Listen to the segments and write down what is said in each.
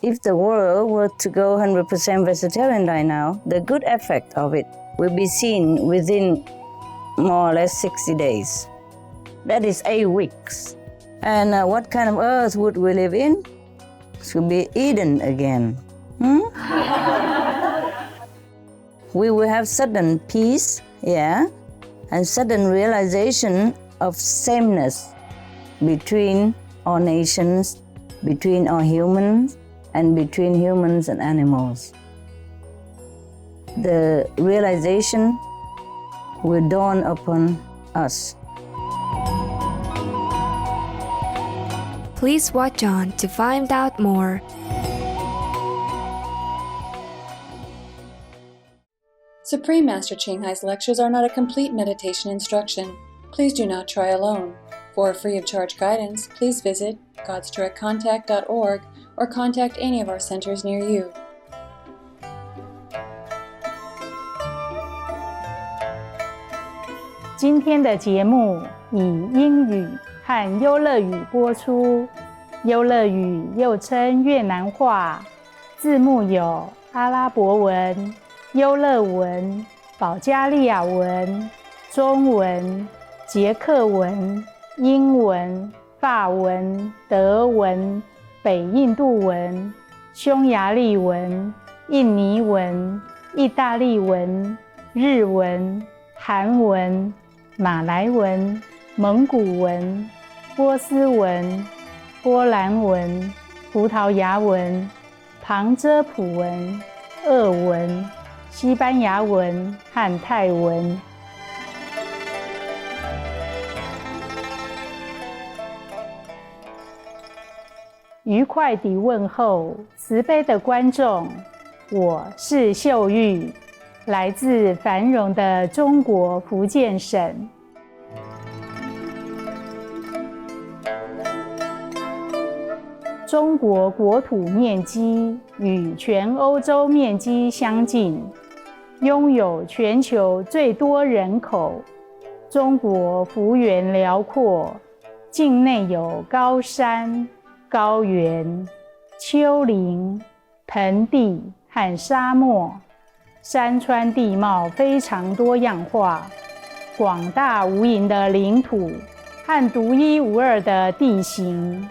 If the world were to go 100% vegetarian right now, the good effect of it will be seen within more or less 60 days. That is 8 weeks. And what kind of earth would we live in? It should be Eden again. We will have sudden peace, and sudden realization of sameness between all nations, between all humans, and between humans and animals. The realization will dawn upon us. Please watch on to find out more. Supreme Master Ching Hai's lectures are not a complete meditation instruction. Please do not try alone. For free of charge guidance, please visit godsdirectcontact.org or contact any of our centers near you. 今天的节目以英语和优乐语播出。优乐语又称越南话，字幕有阿拉伯文、优乐文、保加利亚文、中文、捷克文、英文、法文、德文、北印度文、匈牙利文、印尼文、意大利文、日文、韩文、马来文、蒙古文、波斯文、波兰文、葡萄牙文、旁遮普文、俄文、西班牙文和泰文。愉快地问候慈悲的观众，我是秀玉，来自繁荣的中国福建省。中国国土面积与全欧洲面积相近，拥有全球最多人口。中国幅员辽阔，境内有高山、高原、丘陵、盆地和沙漠，山川地貌非常多样化，广大无垠的领土和独一无二的地形，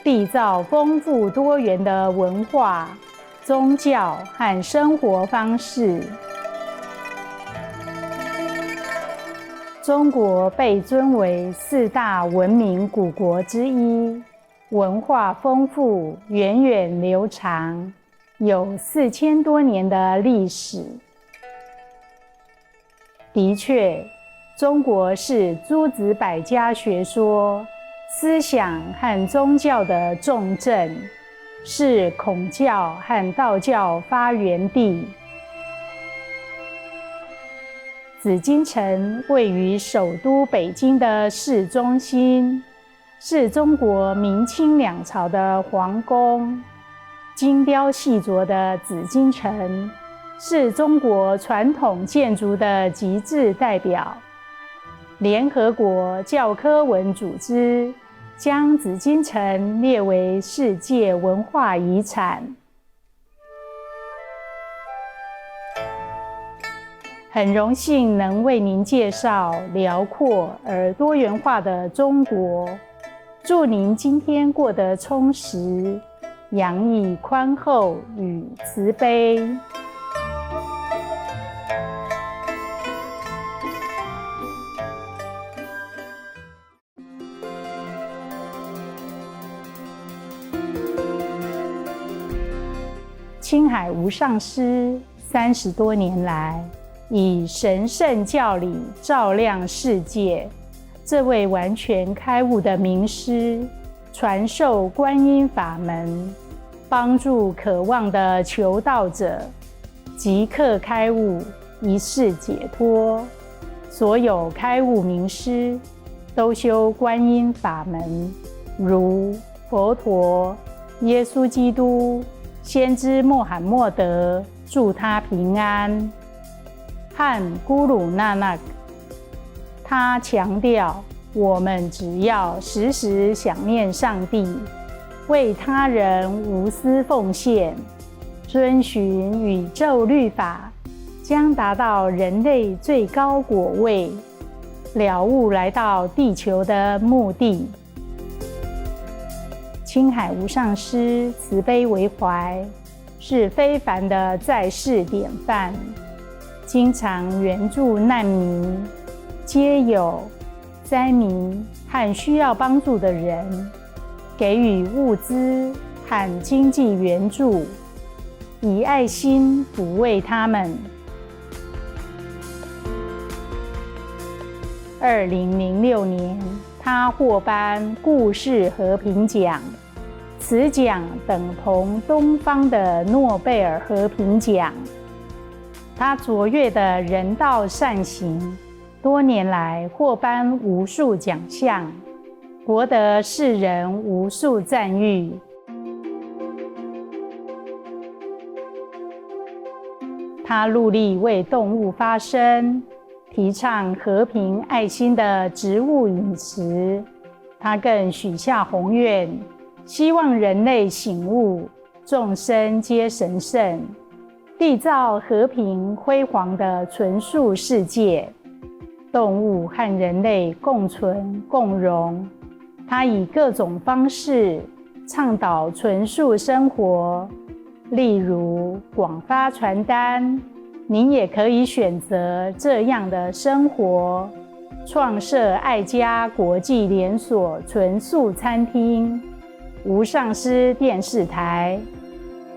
缔造丰富多元的文化、宗教和生活方式。中国被尊为4大文明古国之一，文化丰富，源远流长，有4000多年的历史。的确，中国是诸子百家学说、思想和宗教的重镇，是孔教和道教发源地。紫禁城位于首都北京的市中心，是中国明清两朝的皇宫。精雕细琢的紫禁城是中国传统建筑的极致代表。联合国教科文组织将紫禁城列为世界文化遗产。很荣幸能为您介绍辽阔而多元化的中国，祝您今天过得充实，洋溢宽厚与慈悲。青海无上师30多年来，以神圣教理照亮世界。这位完全开悟的名师，传授观音法门，帮助渴望的求道者即刻开悟，一世解脱。所有开悟名师都修观音法门，如佛陀、耶稣基督、先知穆罕默德，祝他平安，和咕噜那纳克。他强调，我们只要时时想念上帝，为他人无私奉献，遵循宇宙律法，将达到人类最高果位，了悟来到地球的目的。青海无上师慈悲为怀，是非凡的在世典范，经常援助难民、街友、灾民和需要帮助的人，给予物资和经济援助，以爱心抚慰他们。2006年，他获颁故事和平奖，此奖等同东方的诺贝尔和平奖。他卓越的人道善行，多年来获颁无数奖项，博得世人无数赞誉。他戮力为动物发声，提倡和平爱心的植物饮食。他更许下宏愿，希望人类醒悟，众生皆神圣，缔造和平辉煌的纯素世界，动物和人类共存共荣。他以各种方式倡导纯素生活，例如广发传单，您也可以选择这样的生活，创设爱家国际连锁纯素餐厅、无上师电视台。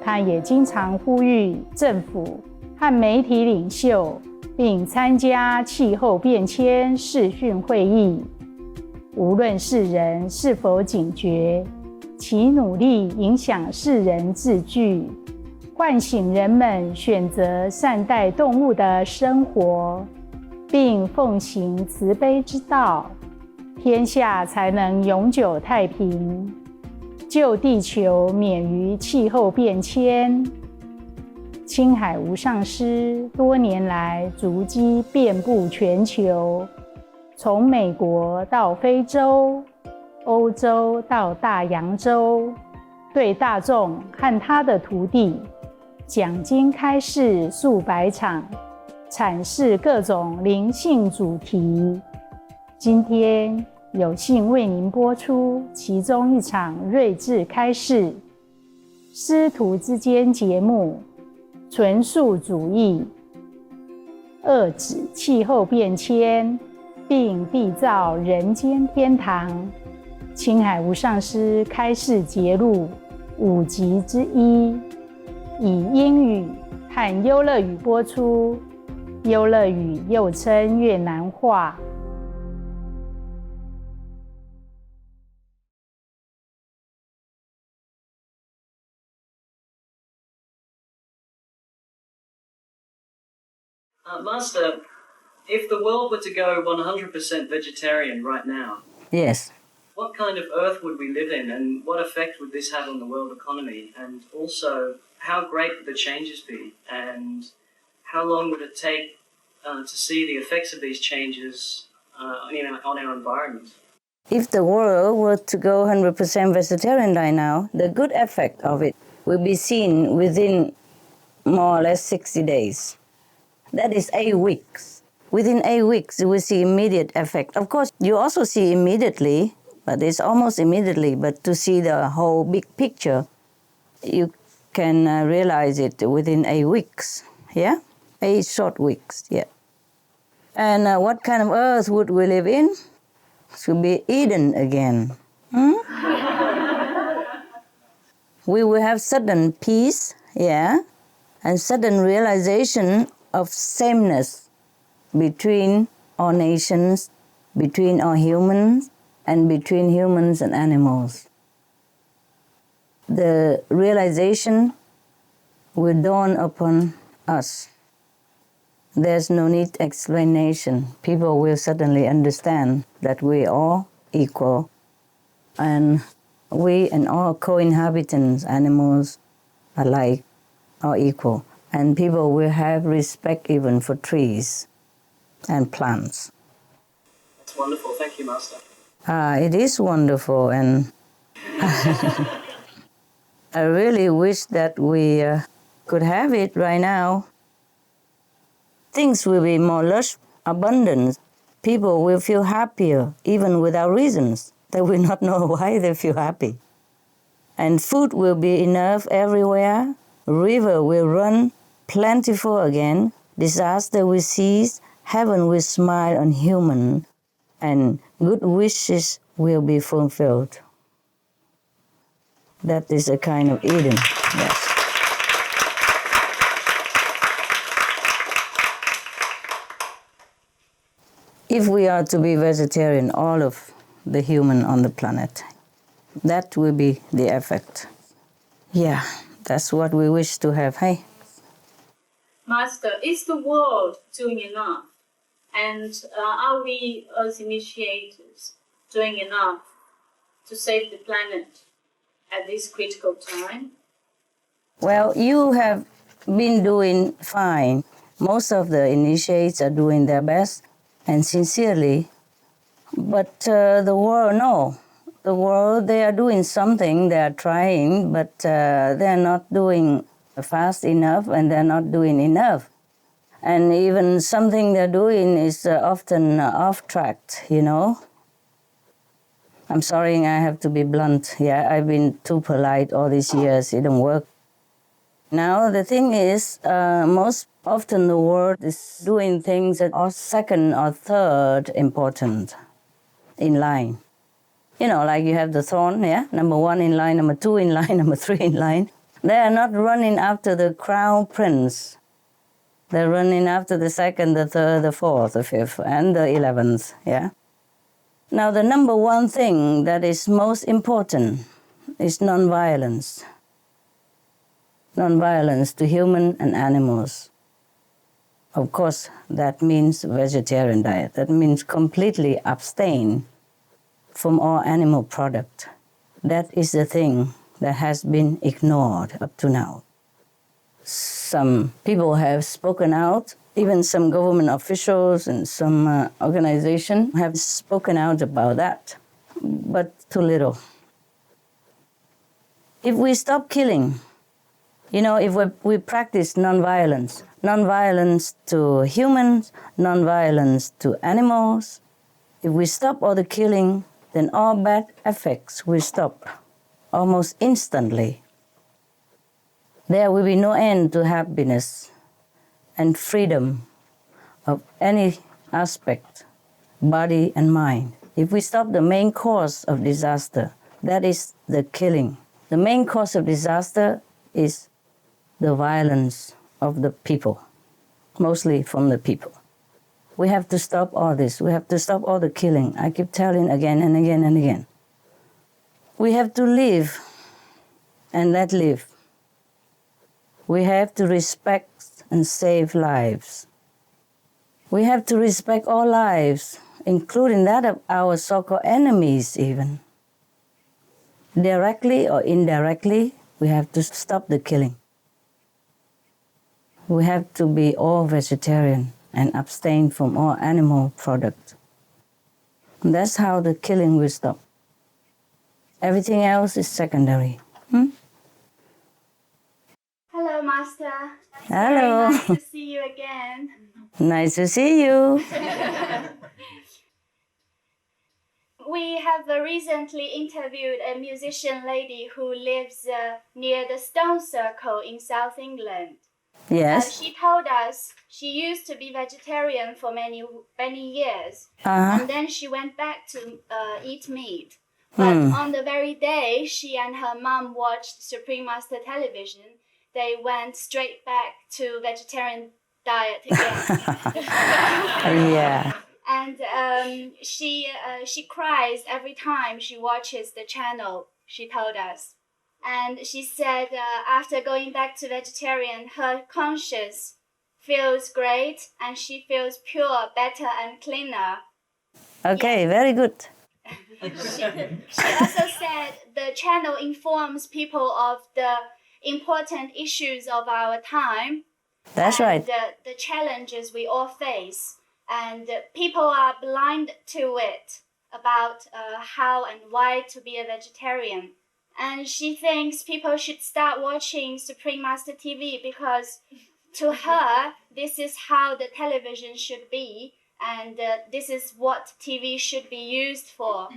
他也经常呼吁政府和媒体领袖，并参加气候变迁视讯会议。无论世人是否警觉，其努力影响世人自具，唤醒人们选择善待动物的生活，并奉行慈悲之道，天下才能永久太平，救地球免于气候变迁。青海无上师多年来足迹遍布全球，从美国到非洲、欧洲到大洋洲，对大众和他的徒弟讲经开示数百场，阐释各种灵性主题。今天有幸为您播出其中一场睿智开示，师徒之间节目，纯素主义，遏止气候变迁，并缔造人间天堂。青海无上师开示节录5集之一，以英语和优乐语播出，优乐语又称越南话。Master, if the world were to go 100% vegetarian right now, Yes. what kind of earth would we live in, and what effect would this have on the world economy? And also, how great would the changes be, and how long would it take to see the effects of these changes on our environment? If the world were to go 100% vegetarian right now, the good effect of it will be seen within more or less 60 days. That is 8 weeks. Within 8 weeks, you will see immediate effect. Of course, you also see immediately, but it's almost immediately. But to see the whole big picture, you can realize it within 8 weeks. Yeah? 8 short weeks, yeah. And what kind of earth would we live in? It should be Eden again. We will have sudden peace, yeah, and sudden realization of sameness between all nations, between all humans, and between humans and animals. The realization will dawn upon us. There's no need explanation. People will suddenly understand that we are all equal, and we and all co-inhabitants, animals alike, are equal. And people will have respect even for trees and plants. That's wonderful. Thank you, Master. It is wonderful, and I really wish that we could have it right now. Things will be more lush, abundant. People will feel happier, even without reasons. They will not know why they feel happy. And food will be enough everywhere. River will run plentiful again. Disaster will cease. Heaven will smile on human. And good wishes will be fulfilled. That is a kind of Eden, yes. If we are to be vegetarian, all of the human on the planet, that will be the effect. Yeah, that's what we wish to have, hey? Master, is the world doing enough? And are we as initiators doing enough to save the planet at this critical time? Well, you have been doing fine. Most of the initiates are doing their best and sincerely. But the world, no. The world, they are doing something, they are trying, but they're not doing fast enough and they're not doing enough. And even something they're doing is often off track, you know. I'm sorry, I have to be blunt. Yeah, I've been too polite all these years. It don't work. Now, the thing is, most often the world is doing things that are second or third important in line. You know, like you have the throne, yeah? Number 1 in line, number 2 in line, number 3 in line. They are not running after the crown prince. They're running after the second, the third, the fourth, the fifth, and the 11th, yeah? Now, the number 1 thing that is most important is non-violence. Non-violence to human and animals. Of course, that means vegetarian diet. That means completely abstain from all animal product. That is the thing that has been ignored up to now. Some people have spoken out, even some government officials and some organizations have spoken out about that, but too little. If we stop killing, you know, if we practice nonviolence, nonviolence to humans, nonviolence to animals, if we stop all the killing, then all bad effects will stop almost instantly. There will be no end to happiness and freedom of any aspect, body and mind. If we stop the main cause of disaster, that is the killing. The main cause of disaster is the violence of the people, mostly from the people. We have to stop all this. We have to stop all the killing. I keep telling again and again and again. We have to live and let live. We have to respect and save lives. We have to respect all lives, including that of our so-called enemies even. Directly or indirectly, we have to stop the killing. We have to be all vegetarian and abstain from all animal products. And that's how the killing will stop. Everything else is secondary. Hello, Master. Hello. Very nice to see you again. Nice to see you. We have recently interviewed a musician lady who lives near the Stone Circle in South England. Yes. She told us she used to be vegetarian for many years, Uh-huh. and then she went back to eat meat. But on the very day she and her mom watched Supreme Master television, they went straight back to vegetarian diet again. Yeah. And she cries every time she watches the channel, she told us. And she said after going back to vegetarian, her conscience feels great and she feels pure, better and cleaner. Okay, very good. She also said the channel informs people of the important issues of our time. That's right. The challenges we all face. And people are blind to it about how and why to be a vegetarian. And she thinks people should start watching Supreme Master TV because to her, this is how the television should be, and this is what TV should be used for.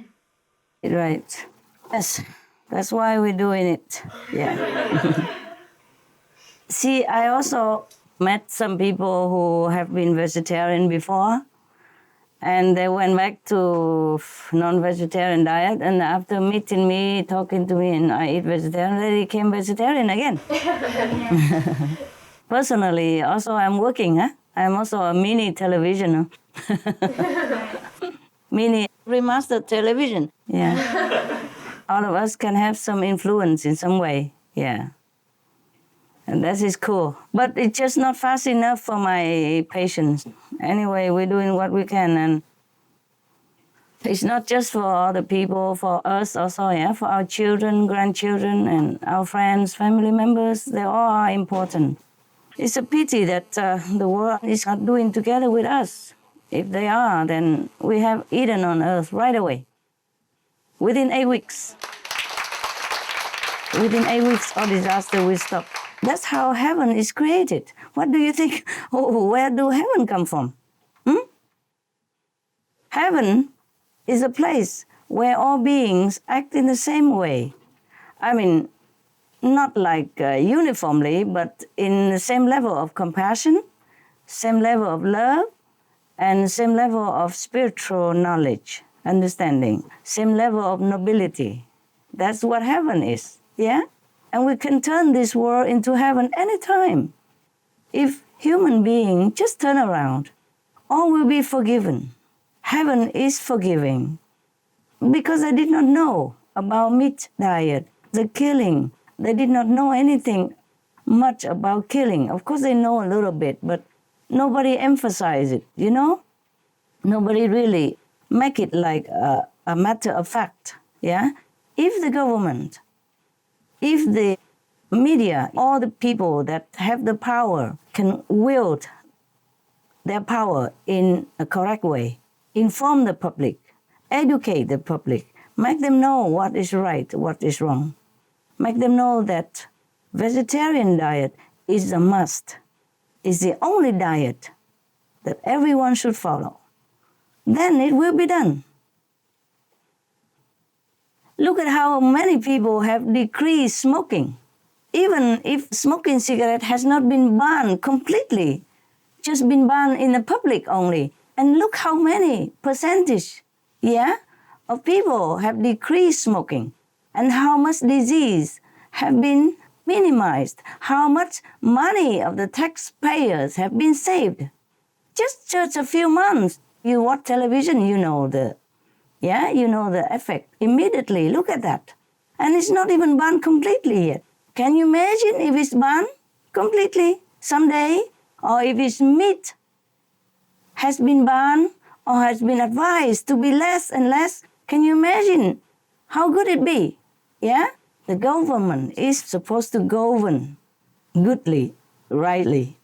Right. Yes, that's why we're doing it. Yeah. See, I also met some people who have been vegetarian before, and they went back to non-vegetarian diet, and after meeting me, talking to me, and I eat vegetarian, they became vegetarian again. Personally, also I'm working, I'm also a mini television. Mini remastered television, yeah. All of us can have some influence in some way, yeah. And that is cool. But it's just not fast enough for my patients. Anyway, we're doing what we can, and it's not just for other people, for us also, yeah, for our children, grandchildren, and our friends, family members, they all are important. It's a pity that the world is not doing together with us. If they are, then we have Eden on earth right away, within 8 weeks. Within 8 weeks, all disaster will stop. That's how heaven is created. What do you think? Oh, where do heaven come from? Heaven is a place where all beings act in the same way. I mean, not like uniformly, but in the same level of compassion, same level of love, and same level of spiritual knowledge, understanding, same level of nobility. That's what heaven is, yeah? And we can turn this world into heaven anytime. If human beings just turn around, all will be forgiven. Heaven is forgiving. Because they did not know about meat diet, the killing. They did not know anything much about killing. Of course, they know a little bit, but nobody emphasized it, you know? Nobody really make it like a matter of fact, yeah? If the government, if the media, all the people that have the power can wield their power in a correct way, inform the public, educate the public, make them know what is right, what is wrong, make them know that vegetarian diet is a must, is the only diet that everyone should follow. Then it will be done. Look at how many people have decreased smoking. Even if smoking cigarette has not been banned completely, just been banned in the public only. And look how many percentage, yeah, of people have decreased smoking, and how much disease have been minimized, how much money of the taxpayers have been saved. Just a few months, you watch television, you know the effect immediately. Look at that. And it's not even banned completely yet. Can you imagine if it's banned completely someday? Or if its meat has been banned or has been advised to be less and less? Can you imagine how good it be? Yeah? The government is supposed to govern goodly, rightly.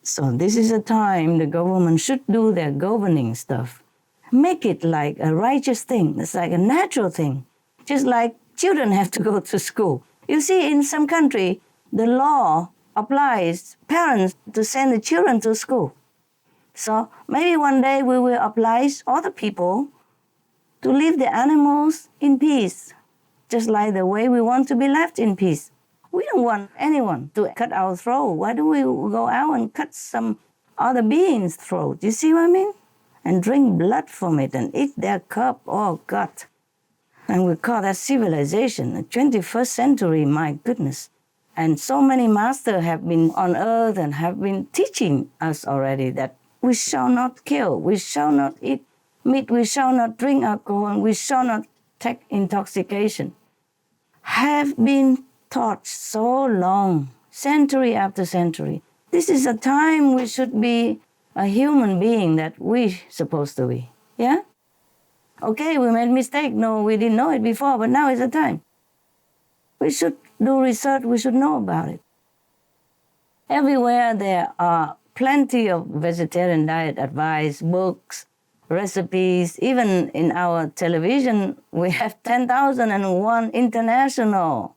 So this is a time the government should do their governing stuff. Make it like a righteous thing. It's like a natural thing. Just like children have to go to school. You see, in some country, the law applies parents to send the children to school. So maybe one day we will oblige other people to leave the animals in peace, just like the way we want to be left in peace. We don't want anyone to cut our throat. Why do we go out and cut some other being's throat? You see what I mean? And drink blood from it and eat their cup. Oh, God. And we call that civilization, the 21st century, my goodness. And so many masters have been on earth and have been teaching us already that we shall not kill, we shall not eat meat, we shall not drink alcohol, and we shall not take intoxication. Have been taught so long, century after century. This is a time we should be a human being that we're supposed to be, yeah? Okay, we made mistake. No, we didn't know it before, but now is the time. We should do research, we should know about it. Everywhere there are plenty of vegetarian diet advice, books, recipes. Even in our television, we have 10,001 international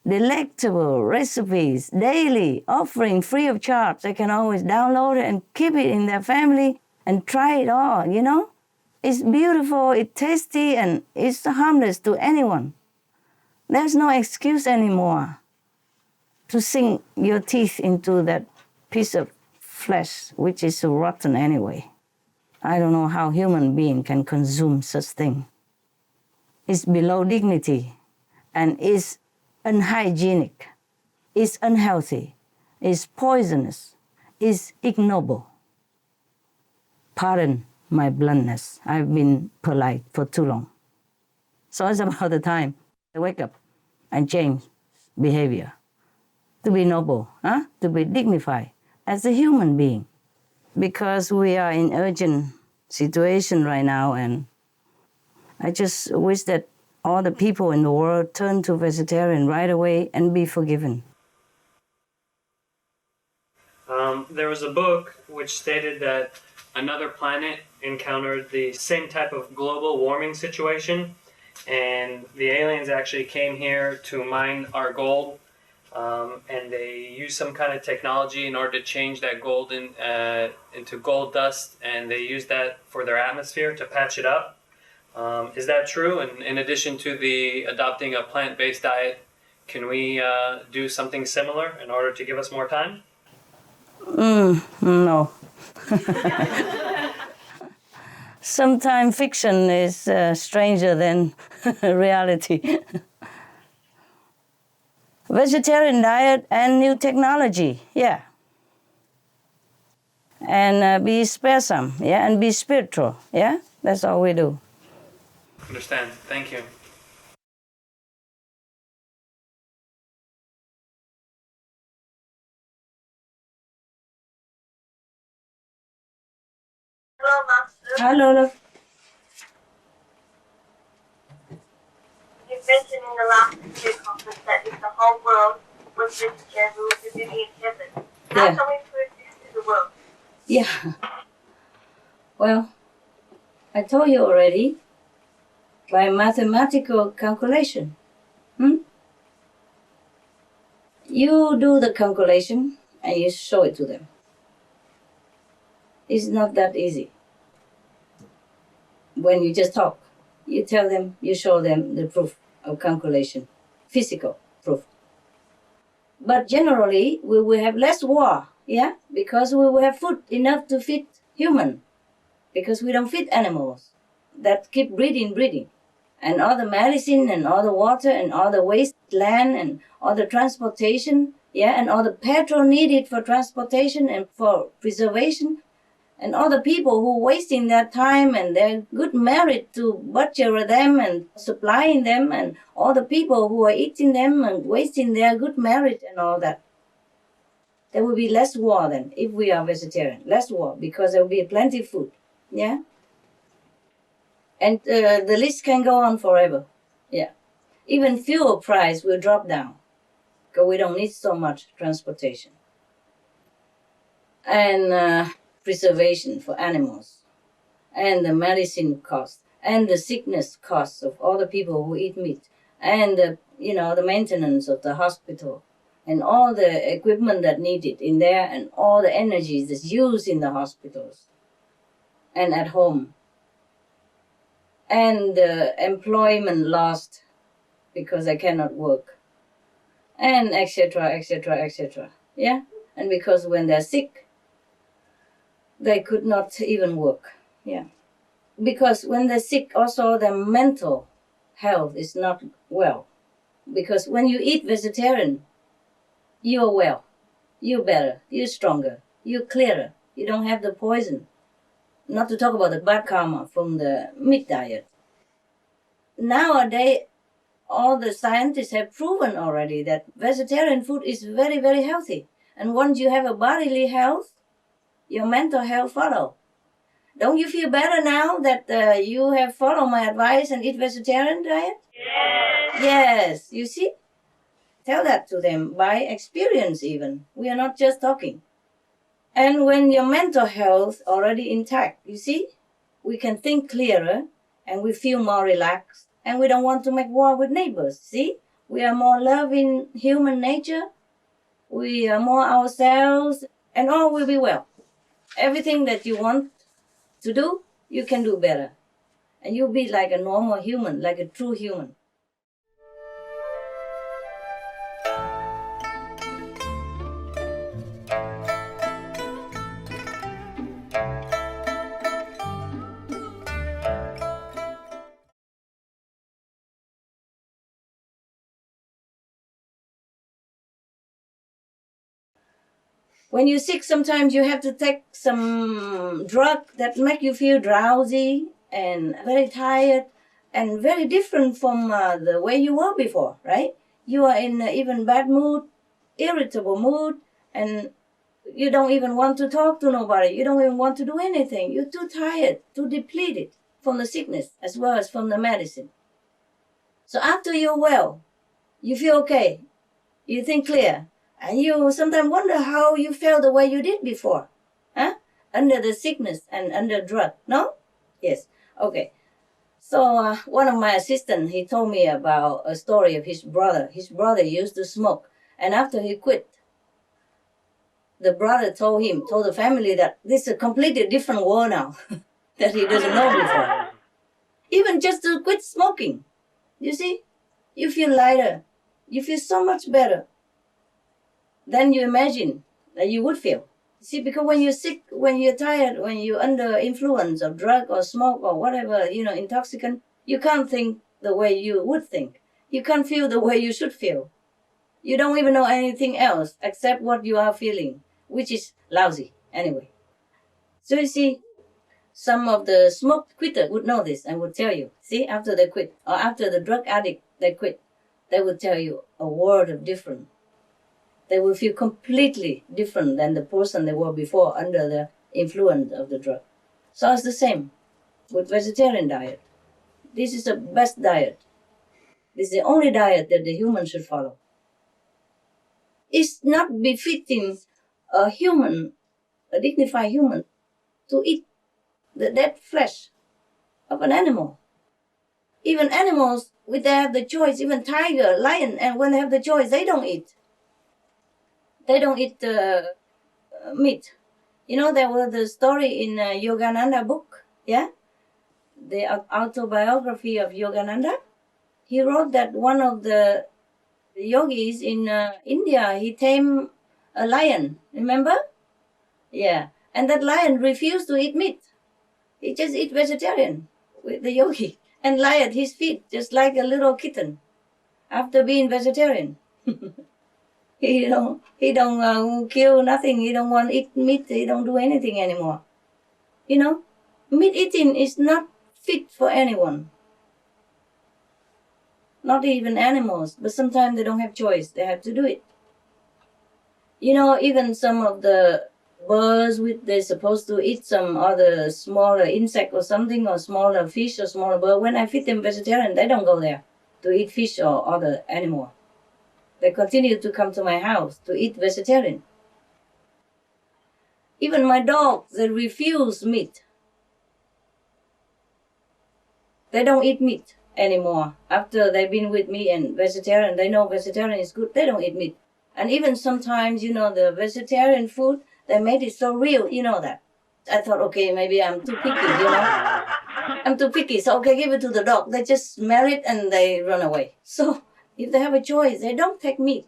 delectable recipes daily, offering free of charge. They can always download it and keep it in their family and try it all, you know? It's beautiful, it's tasty, and it's harmless to anyone. There's no excuse anymore to sink your teeth into that piece of flesh, which is rotten anyway. I don't know how human being can consume such thing. It's below dignity and is unhygienic, is unhealthy, is poisonous, is ignoble. Pardon my bluntness. I've been polite for too long. So it's about the time I wake up and change behavior. To be noble, to be dignified as a human being. Because we are in urgent situation right now, and I just wish that all the people in the world turn to vegetarian right away and be forgiven. There was a book which stated that another planet encountered the same type of global warming situation, and the aliens actually came here to mine our gold, and they used some kind of technology in order to change that gold into gold dust, and they used that for their atmosphere to patch it up. Is that true? And in addition to the adopting a plant-based diet, can we do something similar in order to give us more time? No. Sometimes fiction is stranger than reality. Vegetarian diet and new technology, yeah. And be sparesome, yeah, and be spiritual, yeah. That's all we do. Understand. Thank you. Hello, Master. Hello, love. You mentioned in the last video conference that if the whole world was vegetarian, we would be living in heaven. How Yeah. can we prove this to the world? Yeah. Well, I told you already, by mathematical calculation. You do the calculation and you show it to them. It's not that easy. When you just talk, you tell them, you show them the proof of calculation, physical proof. But generally, we will have less war, yeah? Because we will have food enough to feed human. Because we don't feed animals that keep breeding. And all the medicine and all the water and all the wasteland and all the transportation, yeah, and all the petrol needed for transportation and for preservation, and all the people who wasting their time and their good merit to butcher them and supplying them, and all the people who are eating them and wasting their good merit and all that. There will be less war then if we are vegetarian. Less war because there will be plenty of food, yeah. And the list can go on forever, yeah. Even fuel price will drop down because we don't need so much transportation. And preservation for animals, and the medicine cost, and the sickness costs of all the people who eat meat, and the maintenance of the hospital, and all the equipment that needed in there, and all the energy that's used in the hospitals and at home, and the employment lost because they cannot work, and etc. Yeah, and because when they're sick, they could not even work, yeah. Because when they're sick, also their mental health is not well. Because when you eat vegetarian, you're well, you're better, you're stronger, you're clearer, you don't have the poison. Not to talk about the bad karma from the meat diet. Nowadays, all the scientists have proven already that vegetarian food is very, very healthy. And once you have a bodily health, your mental health follow. Don't you feel better now that you have followed my advice and eat vegetarian diet? Yes. Yes, you see? Tell that to them by experience even. We are not just talking. And when your mental health already intact, you see? we can think clearer, and we feel more relaxed, and we don't want to make war with neighbors. See? We are more loving human nature, we are more ourselves, and all will be well. Everything that you want to do, you can do better. And you'll be like a normal human, like a true human. When you're sick, sometimes you have to take some drug that make you feel drowsy and very tired and very different from the way you were before, right? You are in even bad mood, irritable mood, and you don't even want to talk to nobody. You don't even want to do anything. You're too tired, too depleted from the sickness as well as from the medicine. So after you're well, you feel okay, you think clear, and you sometimes wonder how you felt the way you did before, huh? Under the sickness and under drug, no? Yes, okay. So one of my assistants, he told me about a story of his brother. His brother used to smoke, and after he quit, the brother told the family that this is a completely different world now that he doesn't know before. Even just to quit smoking, you see, you feel lighter, you feel so much better than you imagine that you would feel. See, because when you're sick, when you're tired, when you're under influence of drug or smoke or whatever, intoxicant, you can't think the way you would think. You can't feel the way you should feel. You don't even know anything else except what you are feeling, which is lousy anyway. So you see, some of the smoke quitter would know this and would tell you, see, after they quit, or after the drug addict, they quit, they would tell you a world of different. They will feel completely different than the person they were before under the influence of the drug. So it's the same with vegetarian diet. This is the best diet. This is the only diet that the human should follow. It's not befitting a human, a dignified human, to eat the dead flesh of an animal. Even animals, when they have the choice, even tiger, lion, and when they have the choice, they don't eat. They don't eat meat. There was the story in Yogananda book, yeah? The autobiography of Yogananda. He wrote that one of the yogis in India, he tamed a lion, remember? Yeah. And that lion refused to eat meat. He just eat vegetarian with the yogi and lie at his feet just like a little kitten after being vegetarian. He don't kill nothing. He don't want to eat meat. He don't do anything anymore. Meat eating is not fit for anyone. Not even animals. But sometimes they don't have choice. They have to do it. Even some of the birds, they're supposed to eat some other smaller insect or something, or smaller fish or smaller bird. When I feed them vegetarian, they don't go there to eat fish or other animal. They continue to come to my house to eat vegetarian. Even my dogs, they refuse meat. They don't eat meat anymore. After they've been with me and vegetarian, they know vegetarian is good. They don't eat meat. And even sometimes, the vegetarian food, they made it so real, that. I thought, okay, maybe I'm too picky, I'm too picky, so okay, give it to the dog. They just smell it and they run away. So if they have a choice, they don't take meat.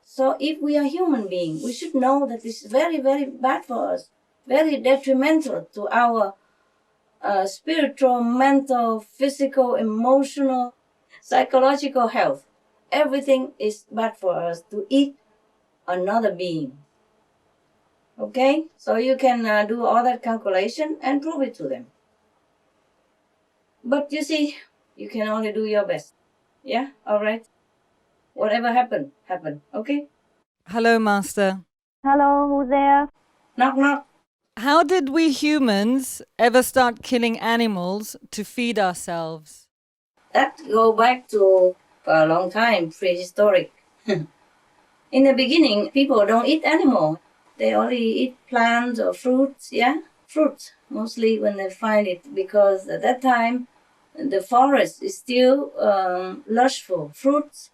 So if we are human beings, we should know that this is very, very bad for us, very detrimental to our spiritual, mental, physical, emotional, psychological health. Everything is bad for us to eat another being. Okay? So you can do all that calculation and prove it to them. But you see, you can only do your best. Yeah? All right? Whatever happened, happened. Okay? Hello, Master. Hello, who's there? Knock, knock. How did we humans ever start killing animals to feed ourselves? That go back to a long time, prehistoric. In the beginning, people don't eat animal. They only eat plants or fruits, yeah? fruit, mostly when they find it, because at that time the forest is still lush for fruits,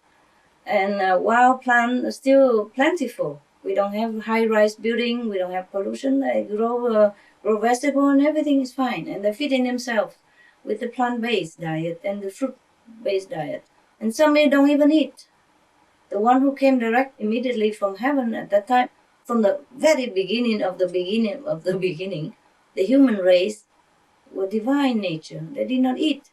and wild plants are still plentiful. We don't have high-rise building, we don't have pollution. They grow vegetable and everything is fine, and they're feeding themselves with the plant-based diet and the fruit-based diet. And some they don't even eat. The one who came direct immediately from heaven at that time, from the very beginning of the beginning, the human race were divine nature. They did not eat.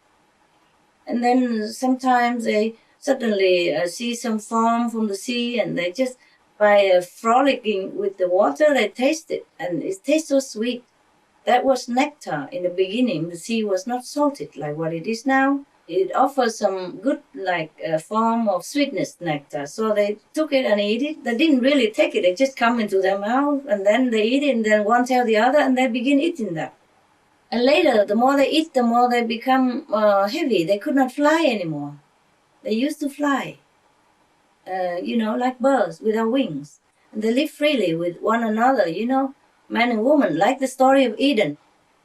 And then sometimes they suddenly see some form from the sea, and they just, by frolicking with the water, they taste it, and it tastes so sweet. That was nectar in the beginning. The sea was not salted like what it is now. It offers some good, form of sweetness, nectar. So they took it and ate it. They didn't really take it. It just come into their mouth, and then they eat it, and then one tell the other, and they begin eating that. And later, the more they eat, the more they become heavy. They could not fly anymore. They used to fly, like birds without wings. And they live freely with one another, man and woman, like the story of Eden.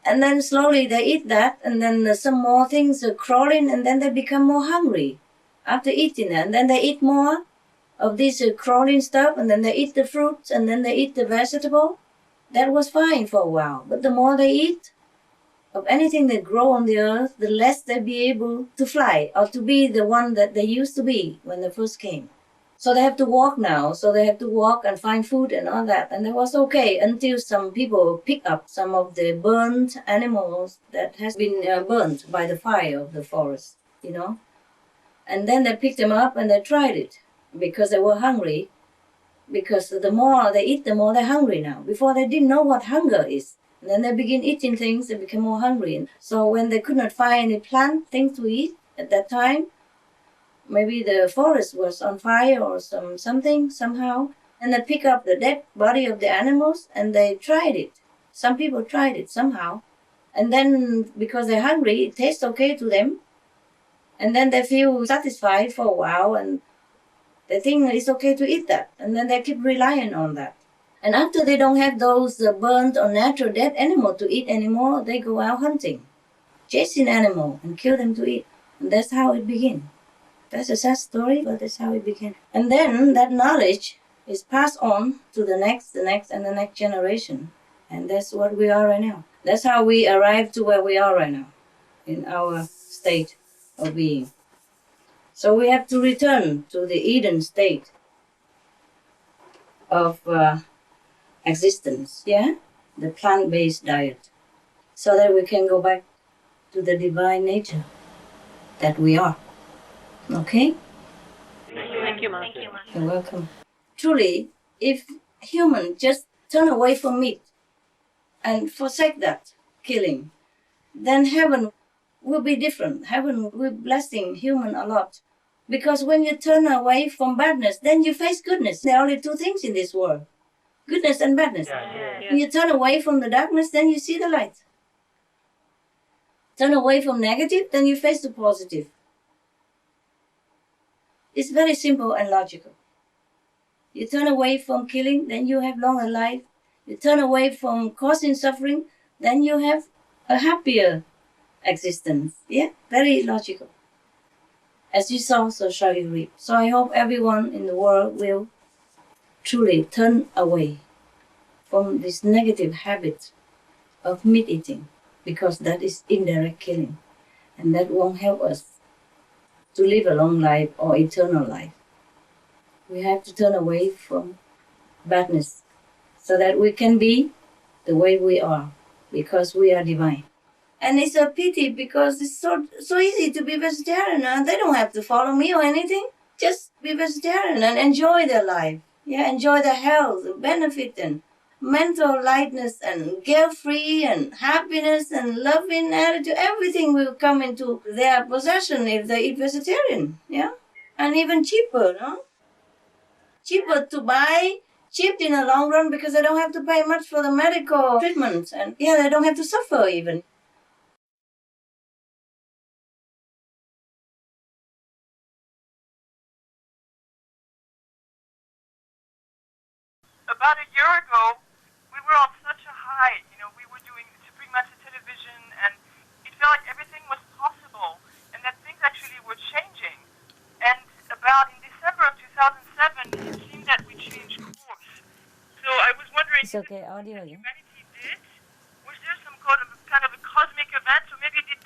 And then slowly they eat that, and then some more things are crawling, and then they become more hungry after eating it. And then they eat more of this crawling stuff, and then they eat the fruits, and then they eat the vegetable. That was fine for a while. But the more they eat of anything that grow on the earth, the less they be able to fly or to be the one that they used to be when they first came. So they have to walk now. So they have to walk and find food and all that. And that was okay until some people pick up some of the burnt animals that has been burnt by the fire of the forest, And then they picked them up and they tried it because they were hungry. Because the more they eat, the more they're hungry now. Before they didn't know what hunger is. And then they begin eating things, they become more hungry. And so when they could not find any plant things to eat at that time, maybe the forest was on fire or something somehow, and they pick up the dead body of the animals and they tried it. Some people tried it somehow. And then because they're hungry, it tastes okay to them. And then they feel satisfied for a while and they think it's okay to eat that. And then they keep relying on that. And after they don't have those burnt or natural dead animal to eat anymore, they go out hunting, chasing animal and kill them to eat. And that's how it begins. That's a sad story, but that's how it began. And then that knowledge is passed on to the next, and the next generation. And that's what we are right now. That's how we arrive to where we are right now, in our state of being. So we have to return to the Eden state of existence, the plant-based diet, so that we can go back to the divine nature that we are. Okay? Thank you, Master. You're welcome. Truly, if humans just turn away from meat and forsake that killing, then heaven will be different. Heaven will be blessing human a lot. Because when you turn away from badness, then you face goodness. There are only two things in this world, goodness and badness. When you turn away from the darkness, then you see the light. Turn away from negative, then you face the positive. It's very simple and logical. You turn away from killing, then you have longer life. You turn away from causing suffering, then you have a happier existence. Very logical. As you sow, so shall you reap. So I hope everyone in the world will truly turn away from this negative habit of meat eating, because that is indirect killing, and that won't help us to live a long life or eternal life. We have to turn away from badness so that we can be the way we are, because we are divine. And it's a pity because it's so easy to be vegetarian. And they don't have to follow me or anything. Just be vegetarian and enjoy their life. Enjoy their health, benefit, and mental lightness, and guilt-free, and happiness, and loving attitude. Everything will come into their possession if they eat vegetarian. And even cheaper, no? Cheaper to buy, cheap in the long run, because they don't have to pay much for the medical treatment. And they don't have to suffer even. About a year ago, we were on such a high. We were doing It's okay, audio, yeah? humanity did? Was there some kind of a cosmic event, or maybe it did?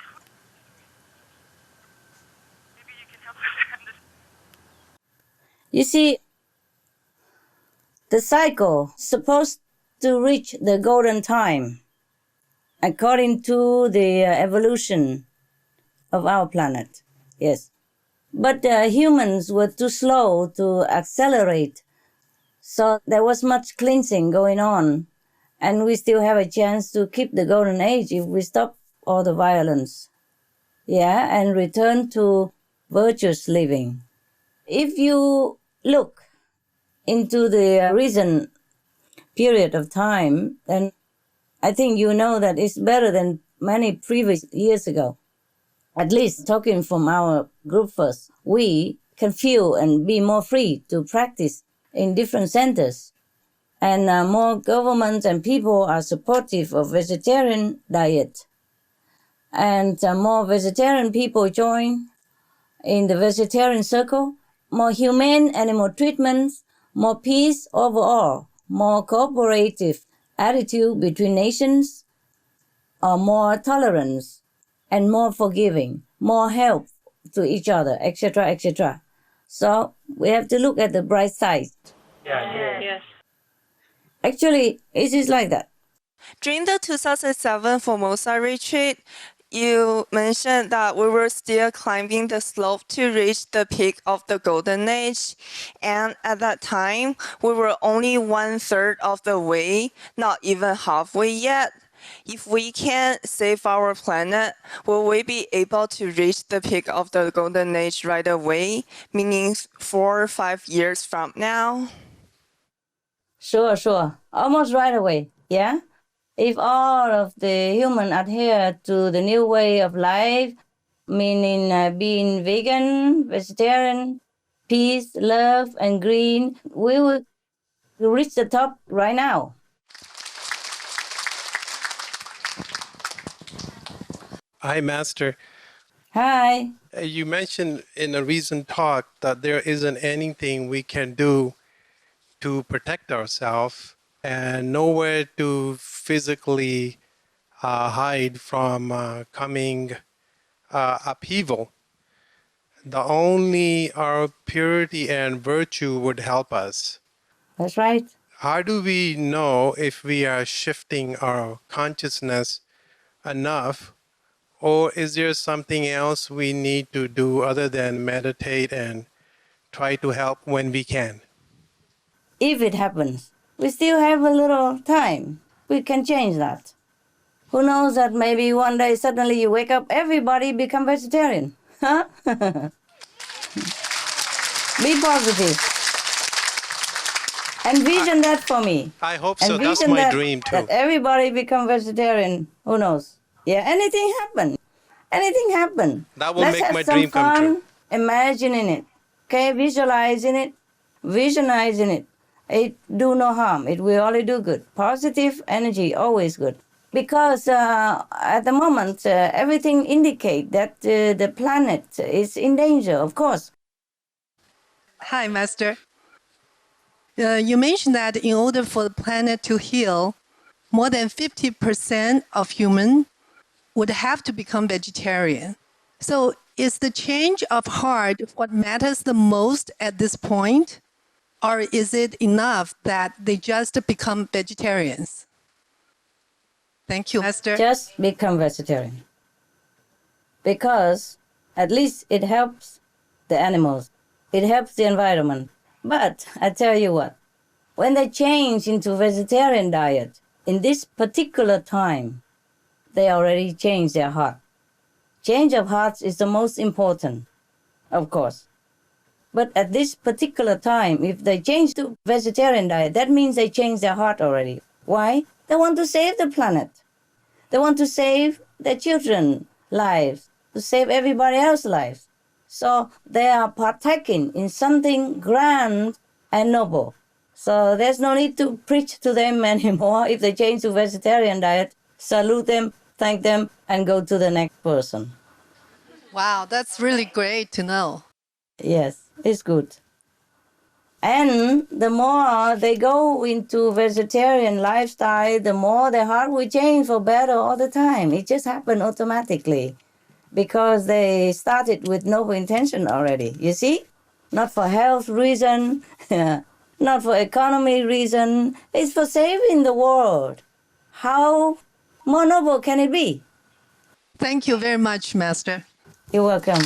Maybe you can help us understand. You see, the cycle is supposed to reach the golden time according to the evolution of our planet. Yes. But humans were too slow to accelerate. So there was much cleansing going on. And we still have a chance to keep the golden age if we stop all the violence. Yeah, and return to virtuous living. If you look into the recent period of time, then I think you know that it's better than many previous years ago. At least talking from our group first, we can feel and be more free to practice in different centers. And more governments and people are supportive of vegetarian diet. And more vegetarian people join in the vegetarian circle, more humane animal treatments, more peace overall, more cooperative attitude between nations, more tolerance, and more forgiving, more help to each other, etc., etc. So we have to look at the bright side. Yes. Actually, it is like that. During the 2007 Formosa retreat, you mentioned that we were still climbing the slope to reach the peak of the Golden Age. And at that time, we were only 1/3 of the way, not even halfway yet. If we can save our planet, will we be able to reach the peak of the Golden Age right away, meaning 4 or 5 years from now? Sure. Almost right away, yeah? If all of the humans adhere to the new way of life, meaning being vegan, vegetarian, peace, love, and green, we will reach the top right now. Hi, Master. Hi. You mentioned in a recent talk that there isn't anything we can do to protect ourselves and nowhere to physically hide from coming upheaval. The only our purity and virtue would help us. That's right. How do we know if we are shifting our consciousness enough, or is there something else we need to do other than meditate and try to help when we can? If it happens, we still have a little time. We can change that. Who knows that maybe one day suddenly you wake up, everybody become vegetarian. Huh? Be positive. Envision that for me. I hope so. Envision That's my dream too. That everybody become vegetarian. Who knows? Yeah, anything happen. That will Let's make have my some dream come fun true. imagining it. Okay, visualizing it, visionizing it. It do no harm. It will only do good. Positive energy, always good. Because at the moment, everything indicates that the planet is in danger, of course. Hi, Master. You mentioned that in order for the planet to heal, more than 50% of humans would have to become vegetarian. So is the change of heart what matters the most at this point? Or is it enough that they just become vegetarians? Thank you, Master. Just become vegetarian. Because at least it helps the animals. It helps the environment. But I tell you what, when they change into vegetarian diet, in this particular time, they already changed their heart. Change of hearts is the most important, of course. But at this particular time, if they change to vegetarian diet, that means they change their heart already. Why? They want to save the planet. They want to save their children's lives, to save everybody else's lives. So they are partaking in something grand and noble. So there's no need to preach to them anymore. If they change to vegetarian diet, salute them, thank them, and go to the next person. Wow, that's really great to know. Yes, it's good. And the more they go into vegetarian lifestyle, the more their heart will change for better all the time. It just happened automatically because they started with noble intention already. You see? Not for health reason, not for economy reason. It's for saving the world. How more noble can it be? Thank you very much, Master. You're welcome.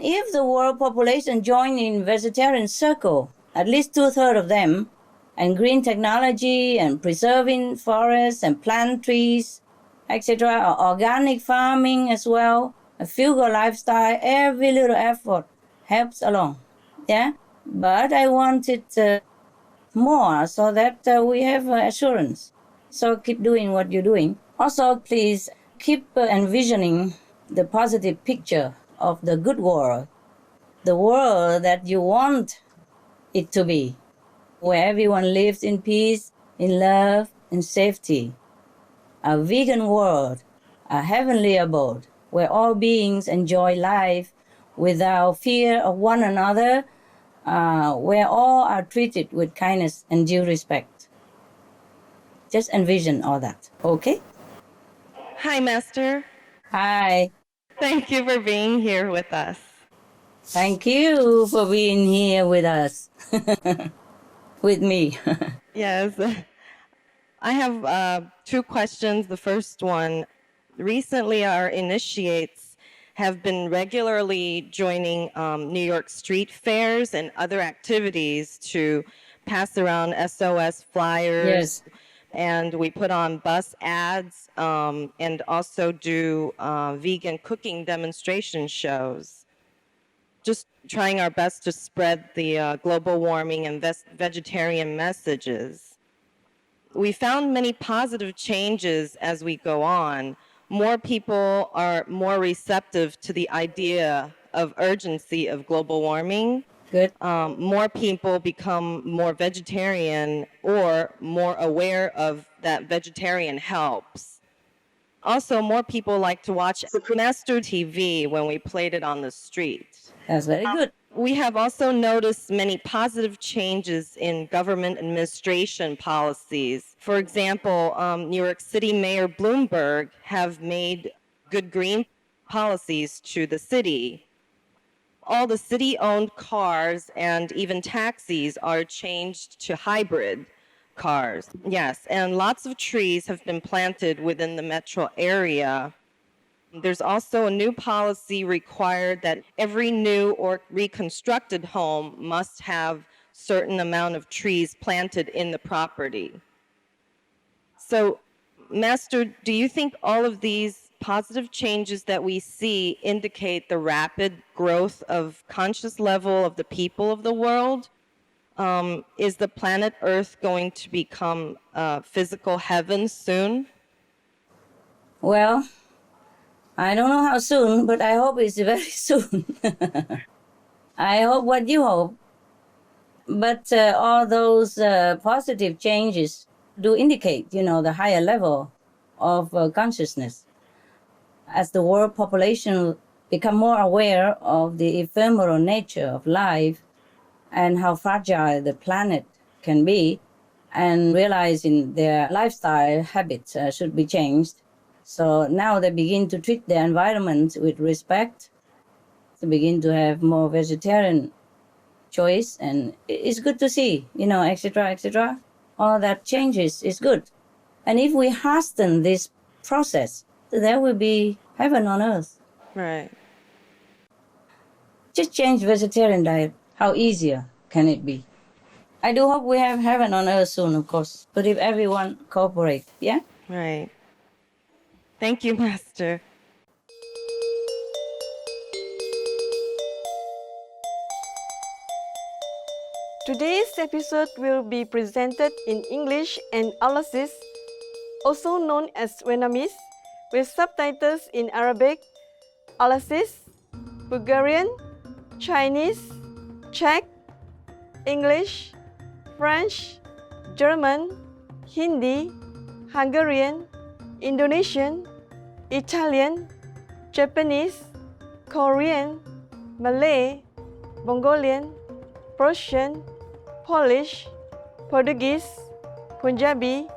If the world population join in vegetarian circle, at least 2/3 of them, and green technology and preserving forests and plant trees, etc., or organic farming as well, a frugal lifestyle, every little effort helps along. Yeah, but I wanted more so that we have assurance. So keep doing what you're doing. Also, please keep envisioning the positive picture of the good world, the world that you want it to be, where everyone lives in peace, in love, in safety. A vegan world, a heavenly abode, where all beings enjoy life without fear of one another, where all are treated with kindness and due respect. Just envision all that, okay? Hi, Master. Hi. Thank you for being here with us. Thank you for being here with us, with me. Yes. I have 2 questions. The first one, recently our initiates have been regularly joining New York street fairs and other activities to pass around SOS flyers. Yes. And we put on bus ads and also do vegan cooking demonstration shows. Just trying our best to spread the global warming and vegetarian messages. We found many positive changes as we go on. More people are more receptive to the idea of urgency of global warming. Good. More people become more vegetarian or more aware of that vegetarian helps. Also, more people like to watch Master TV when we played it on the street. That's very good. We have also noticed many positive changes in government administration policies. For example, New York City Mayor Bloomberg have made good green policies to the city. All the city-owned cars and even taxis are changed to hybrid cars. Yes, and lots of trees have been planted within the metro area. There's also a new policy required that every new or reconstructed home must have certain amount of trees planted in the property. So, Master, do you think all of these positive changes that we see indicate the rapid growth of conscious level of the people of the world? Is the planet Earth going to become physical heaven soon? Well, I don't know how soon, but I hope it's very soon. I hope what you hope. But all those positive changes do indicate, the higher level of consciousness. As the world population become more aware of the ephemeral nature of life and how fragile the planet can be, and realizing their lifestyle habits should be changed. So now they begin to treat the environment with respect, to begin to have more vegetarian choice, and it's good to see, etc., etc. All that changes is good. And if we hasten this process, there will be heaven on earth. Right. Just change vegetarian diet. How easier can it be? I do hope we have heaven on earth soon, of course. But if everyone cooperate, yeah? Right. Thank you, Master. Today's episode will be presented in English and Alasis, also known as Vietnamese, with subtitles in Arabic, Alasis, Bulgarian, Chinese, Czech, English, French, German, Hindi, Hungarian, Indonesian, Italian, Japanese, Korean, Malay, Mongolian, Persian, Polish, Portuguese, Punjabi,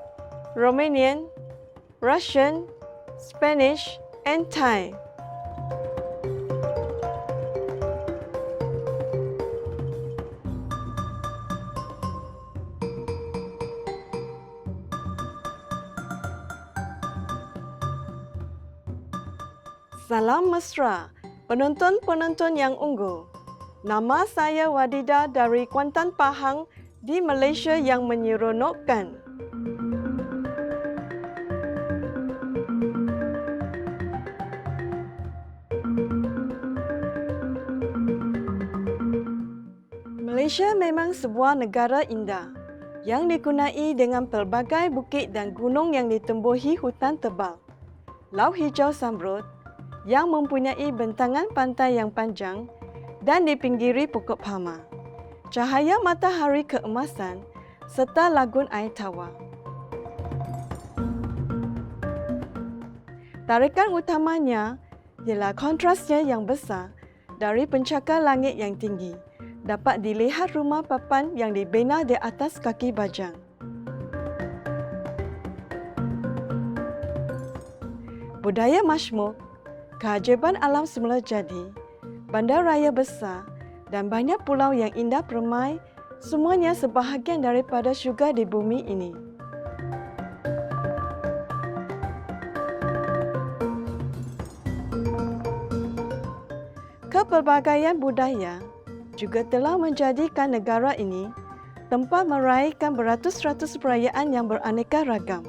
Romanian, Russian, Spanish, and Thai. Salam mesra, penonton-penonton yang unggul. Nama saya Wadida dari Kuantan Pahang di Malaysia yang menyeronokkan. Malaysia memang sebuah negara indah yang dikunai dengan pelbagai bukit dan gunung yang ditembuhi hutan tebal, laut hijau zamrud yang mempunyai bentangan pantai yang panjang dan dipinggiri pokok palma, cahaya matahari keemasan serta lagun air tawar. Tarikan utamanya ialah kontrasnya yang besar dari pencakar langit yang tinggi. Dapat dilihat rumah papan yang dibina di atas kaki bajang. Budaya majmuk, keajaiban alam semula jadi, bandar raya besar dan banyak pulau yang indah permai, semuanya sebahagian daripada syurga di bumi ini. Kepelbagaian budaya juga telah menjadikan negara ini tempat meraihkan beratus-ratus perayaan yang beraneka ragam.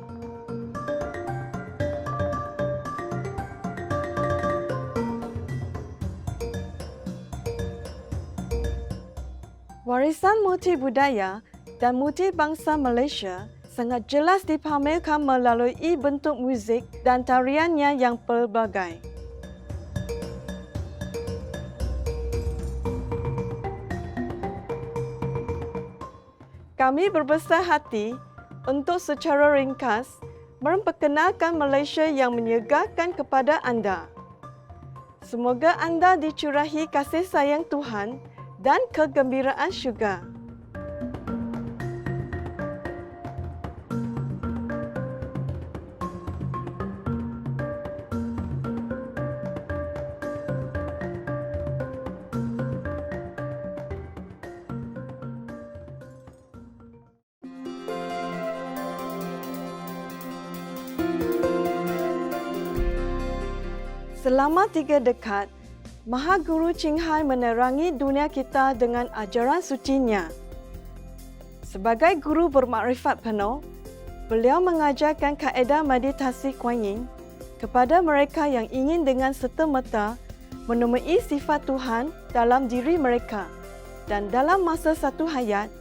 Warisan multi budaya dan multi bangsa Malaysia sangat jelas dipamerkan melalui bentuk muzik dan tariannya yang pelbagai. Kami berbesar hati untuk secara ringkas memperkenalkan Malaysia yang menyegarkan kepada anda. Semoga anda dicurahi kasih sayang Tuhan dan kegembiraan syurga. Selama 3 dekad, Maha Guru Ching Hai menerangi dunia kita dengan ajaran sucinya. Sebagai guru bermakrifat penuh, beliau mengajarkan kaedah meditasi Kuan Yin kepada mereka yang ingin dengan serta-merta menemui sifat Tuhan dalam diri mereka dan dalam masa satu hayat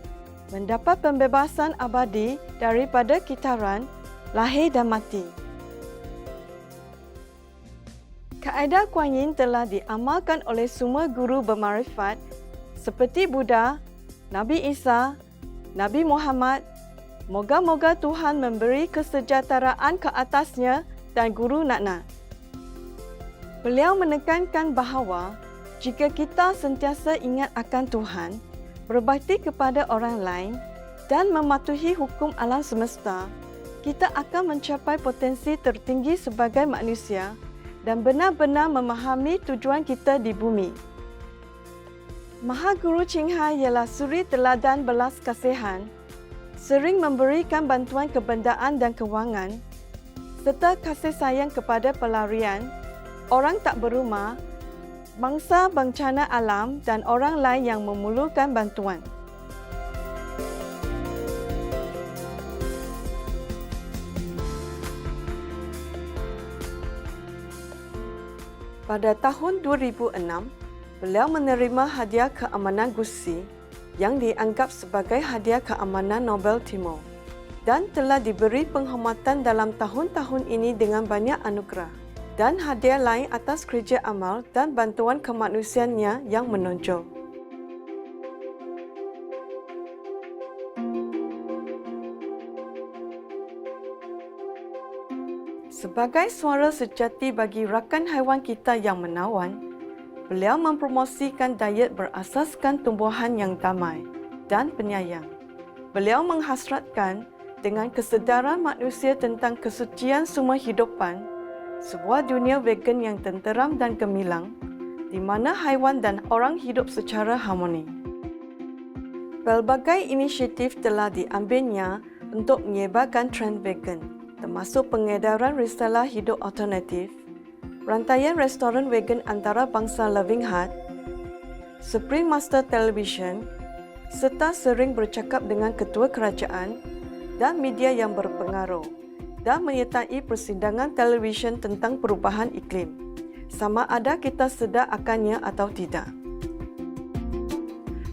mendapat pembebasan abadi daripada kitaran, lahir dan mati. Kaedah Kuan Yin telah diamalkan oleh semua guru bermakrifat seperti Buddha, Nabi Isa, Nabi Muhammad. Moga-moga Tuhan memberi kesejahteraan ke atasnya dan Guru Nakna. Beliau menekankan bahawa jika kita sentiasa ingat akan Tuhan, berbakti kepada orang lain dan mematuhi hukum alam semesta, kita akan mencapai potensi tertinggi sebagai manusia dan benar-benar memahami tujuan kita di bumi. Maha Guru Ching Hai ialah suri teladan belas kasihan, sering memberikan bantuan kebendaan dan kewangan, serta kasih sayang kepada pelarian, orang tak berumah, bangsa bencana alam dan orang lain yang memerlukan bantuan. Pada tahun 2006, beliau menerima hadiah keamanan Gusi yang dianggap sebagai hadiah keamanan Nobel Timur dan telah diberi penghormatan dalam tahun-tahun ini dengan banyak anugerah dan hadiah lain atas kerja amal dan bantuan kemanusiaannya yang menonjol. Sebagai suara sejati bagi rakan haiwan kita yang menawan, beliau mempromosikan diet berasaskan tumbuhan yang damai dan penyayang. Beliau menghasratkan dengan kesedaran manusia tentang kesucian semua hidupan, sebuah dunia vegan yang tenteram dan gemilang, di mana haiwan dan orang hidup secara harmoni. Pelbagai inisiatif telah diambilnya untuk menyebarkan trend vegan, termasuk pengedaran risalah hidup alternatif, rantaian restoran vegan antarabangsa Loving Heart, Supreme Master Television, serta sering bercakap dengan ketua kerajaan dan media yang berpengaruh dan menyertai persidangan televisyen tentang perubahan iklim, sama ada kita sedar akannya atau tidak.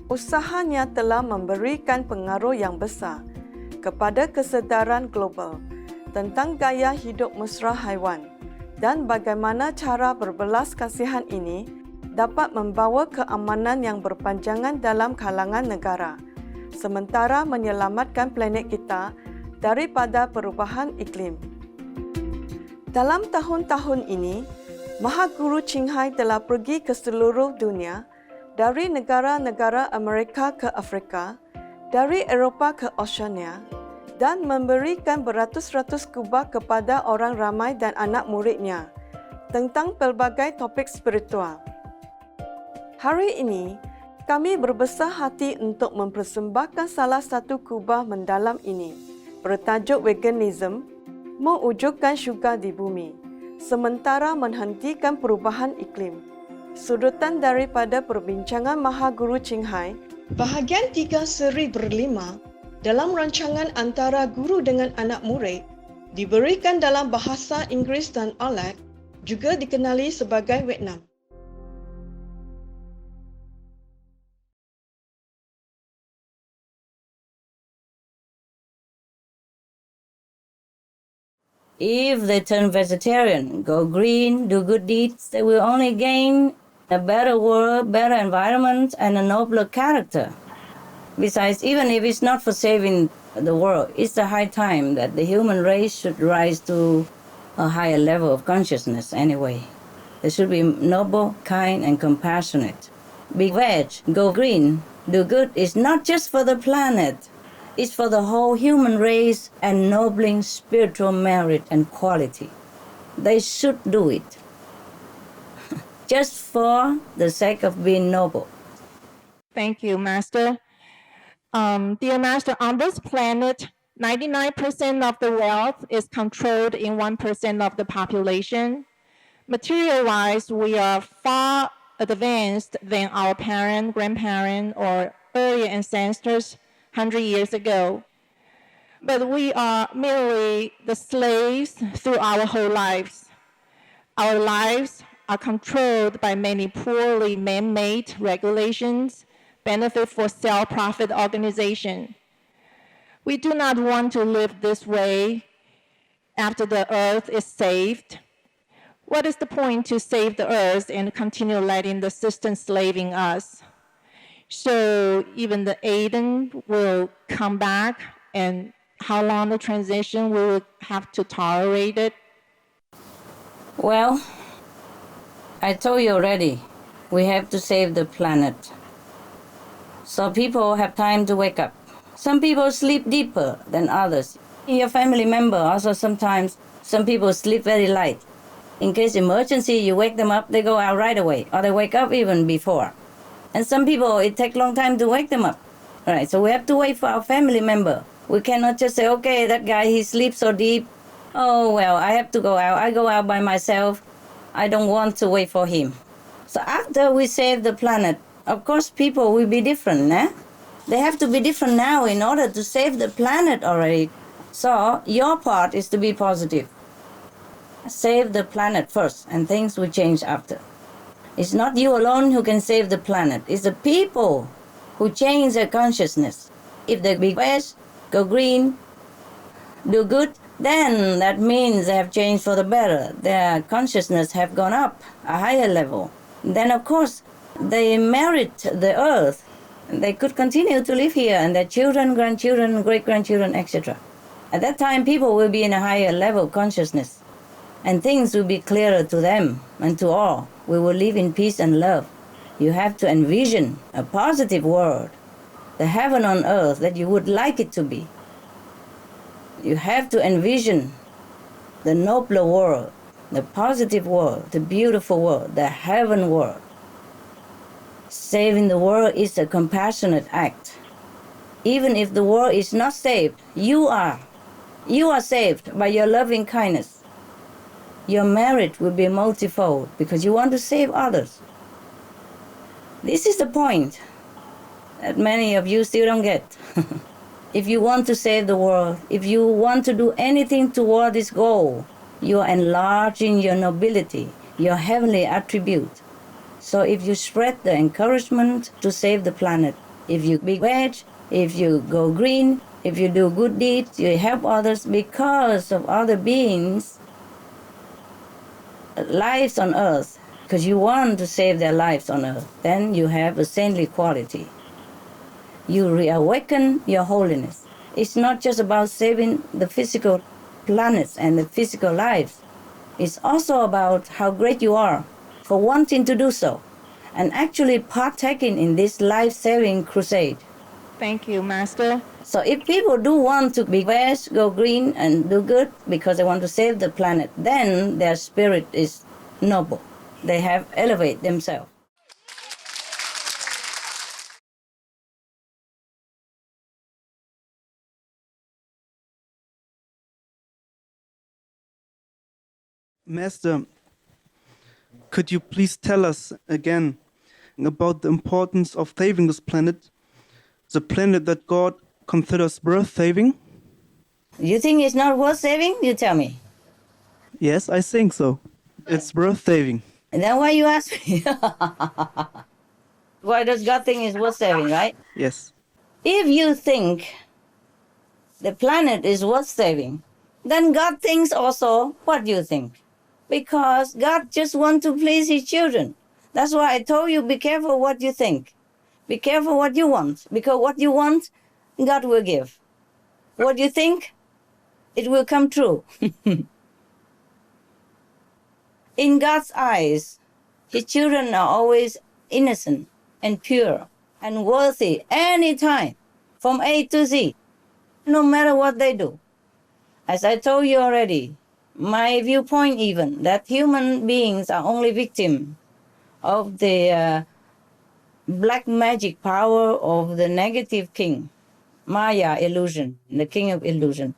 Usahanya telah memberikan pengaruh yang besar kepada kesedaran global tentang gaya hidup mesra haiwan dan bagaimana cara berbelas kasihan ini dapat membawa keamanan yang berpanjangan dalam kalangan negara, sementara menyelamatkan planet kita daripada perubahan iklim. Dalam tahun-tahun ini, Mahaguru Ching Hai telah pergi ke seluruh dunia, dari negara-negara Amerika ke Afrika, dari Eropah ke Oceania, dan memberikan beratus-ratus kubah kepada orang ramai dan anak muridnya tentang pelbagai topik spiritual. Hari ini, kami berbesar hati untuk mempersembahkan salah satu kubah mendalam ini, bertajuk Veganisme, mewujudkan Surga di Bumi, sementara menghentikan perubahan iklim. Sudutan daripada perbincangan Mahaguru Ching Hai, bahagian 3 seri berlima dalam rancangan antara guru dengan anak murid, diberikan dalam bahasa Inggeris dan Alak, juga dikenali sebagai Vietnam. If they turn vegetarian, go green, do good deeds, they will only gain a better world, better environment, and a nobler character. Besides, even if it's not for saving the world, it's a high time that the human race should rise to a higher level of consciousness anyway. They should be noble, kind, and compassionate. Be veg, go green, do good is not just for the planet. It's for the whole human race, ennobling spiritual merit and quality. They should do it. Just for the sake of being noble. Thank you, Master. Dear Master, on this planet, 99% of the wealth is controlled in 1% of the population. Material-wise, we are far advanced than our parent, grandparent, or earlier ancestors 100 years ago. But we are merely the slaves through our whole lives. Our lives are controlled by many poorly man-made regulations, benefit for self-profit organization. We do not want to live this way after the earth is saved. What is the point to save the earth and continue letting the system slaving us? So even the Aiden will come back, and how long the transition we will have to tolerate it? Well, I told you already, we have to save the planet. So people have time to wake up. Some people sleep deeper than others. Your family member also sometimes, some people sleep very light. In case emergency, you wake them up, they go out right away, or they wake up even before. And some people, it takes long time to wake them up. All right, so we have to wait for our family member. We cannot just say, okay, that guy, he sleeps so deep. Oh, well, I have to go out. I go out by myself. I don't want to wait for him. So after we save the planet, of course, people will be different, eh? They have to be different now in order to save the planet already. So your part is to be positive. Save the planet first, and things will change after. It's not you alone who can save the planet. It's the people who change their consciousness. If they be veg, go green, do good, then that means they have changed for the better. Their consciousness have gone up a higher level. Then, of course, they merit the earth. They could continue to live here, and their children, grandchildren, great-grandchildren, etc. At that time, people will be in a higher level of consciousness. and things will be clearer to them and to all. We will live in peace and love. You have to envision a positive world, the heaven on earth that you would like it to be. You have to envision the nobler world, the positive world, the beautiful world, the heaven world. Saving the world is a compassionate act. Even if the world is not saved, you are. You are saved by your loving kindness. Your merit will be multifold because you want to save others. This is the point that many of you still don't get. If you want to save the world, if you want to do anything toward this goal, you are enlarging your nobility, your heavenly attribute. So if you spread the encouragement to save the planet, if you be veg, if you go green, if you do good deeds, you help others because of other beings' lives on earth, because you want to save their lives on earth, then you have a saintly quality. You reawaken your holiness. It's not just about saving the physical planets and the physical lives. It's also about how great you are for wanting to do so and actually partaking in this life-saving crusade. Thank you, Master. So if people do want to be veg, go green, and do good because they want to save the planet, then their spirit is noble. They have elevated themselves. Master, could you please tell us again about the importance of saving this planet, the planet that God considers worth saving? You think it's not worth saving? You tell me. Yes, I think so. It's worth saving. And then why you ask me? Why does God think it's worth saving, right? Yes. If you think the planet is worth saving, then God thinks also what you think. Because God just wants to please his children. That's why I told you, be careful what you think. Be careful what you want. Because what you want, God will give. What you think, it will come true. In God's eyes, his children are always innocent and pure and worthy anytime, from A to Z, no matter what they do. As I told you already, my viewpoint even, that human beings are only victims of the black magic power of the negative king, Maya illusion, the king of illusion.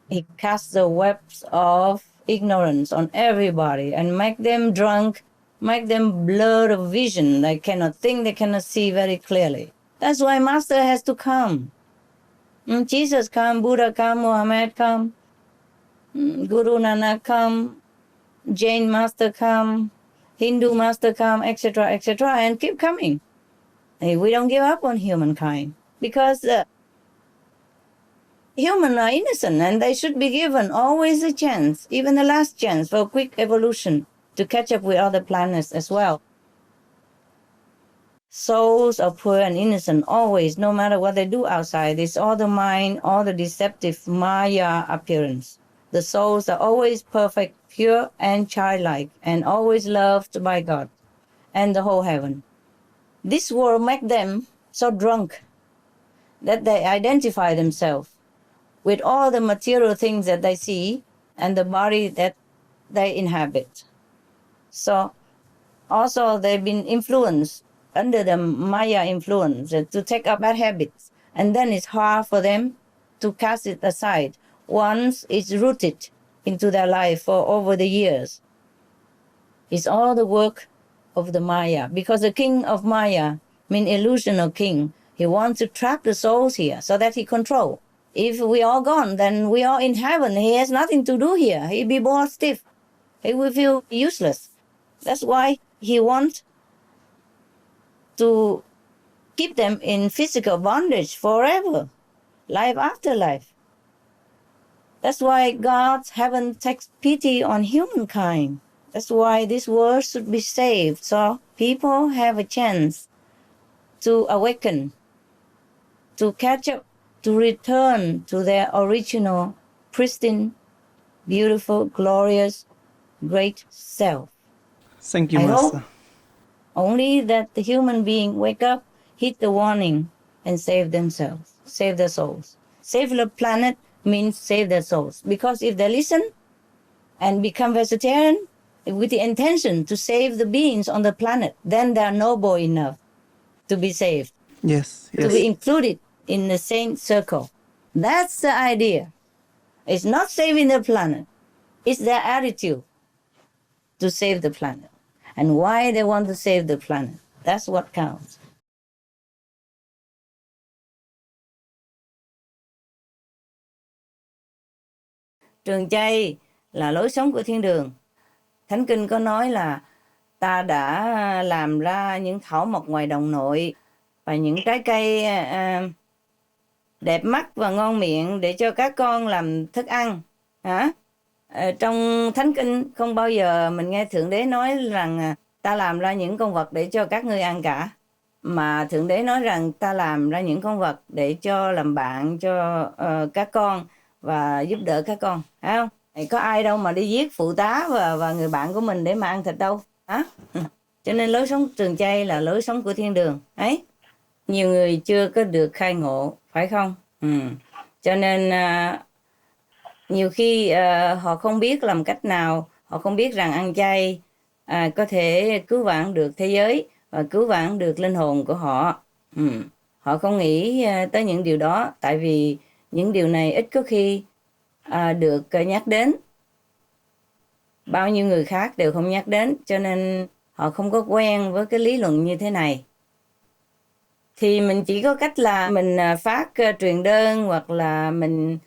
He casts the webs of ignorance on everybody and make them drunk, make them blurred of vision. They cannot think, they cannot see very clearly. That's why Master has to come. Jesus come, Buddha come, Muhammad come, Guru Nanak come, Jain Master come, Hindu Master come, etc., etc., and keep coming. We don't give up on humankind because humans are innocent and they should be given always a chance, even the last chance for a quick evolution to catch up with other planets as well. Souls are poor and innocent always, no matter what they do outside. It's all the mind, all the deceptive Maya appearance. The souls are always perfect, pure, and childlike, and always loved by God and the whole heaven. This world makes them so drunk that they identify themselves with all the material things that they see and the body that they inhabit. So also they've been influenced under the Maya influence to take up bad habits. And then it's hard for them to cast it aside once it's rooted into their life for over the years. It's all the work of the Maya, because the king of Maya means illusional king. He wants to trap the souls here so that he control. If we are gone, then we are in heaven. He has nothing to do here. He'll be bored stiff. He will feel useless. That's why he wants to keep them in physical bondage forever, life after life. That's why God's heaven takes pity on humankind. That's why this world should be saved, so people have a chance to awaken, to catch up, to return to their original, pristine, beautiful, glorious, great self. Thank you, I Master. hope only that the human being wake up, heed the warning, and save themselves, save their souls. Save the planet means save their souls. Because if they listen and become vegetarian with the intention to save the beings on the planet, then they are noble enough to be saved, Yes, to be included in the same circle. That's the idea. It's not saving the planet. It's their attitude to save the planet and why they want to save the planet. That's what counts. Trường chay là lối sống của thiên đường. Thánh Kinh có nói là ta đã làm ra những thảo mộc ngoài đồng nội và những trái cây đẹp mắt và ngon miệng để cho các con làm thức ăn. Trong Thánh Kinh không bao giờ mình nghe Thượng Đế nói rằng ta làm ra những con vật để cho các ngươi ăn cả. Mà Thượng Đế nói rằng ta làm ra những con vật để cho làm bạn cho các con và giúp đỡ các con. Phải không? Có ai đâu mà đi giết phụ tá và người bạn của mình để mà ăn thịt đâu. Cho nên lối sống trường chay là lối sống của thiên đường. Ấy. Nhiều người chưa có được khai ngộ, phải không? Cho nên nhiều khi họ không biết làm cách nào, họ không biết rằng ăn chay có thể cứu vãn được thế giới và cứu vãn được linh hồn của họ. Họ không nghĩ tới những điều đó, tại vì những điều này ít có khi được nhắc đến. Bao nhiêu người khác đều không nhắc đến, cho nên họ không có quen với cái lý luận như thế này. Thì mình chỉ có cách là mình phát truyền đơn hoặc là mình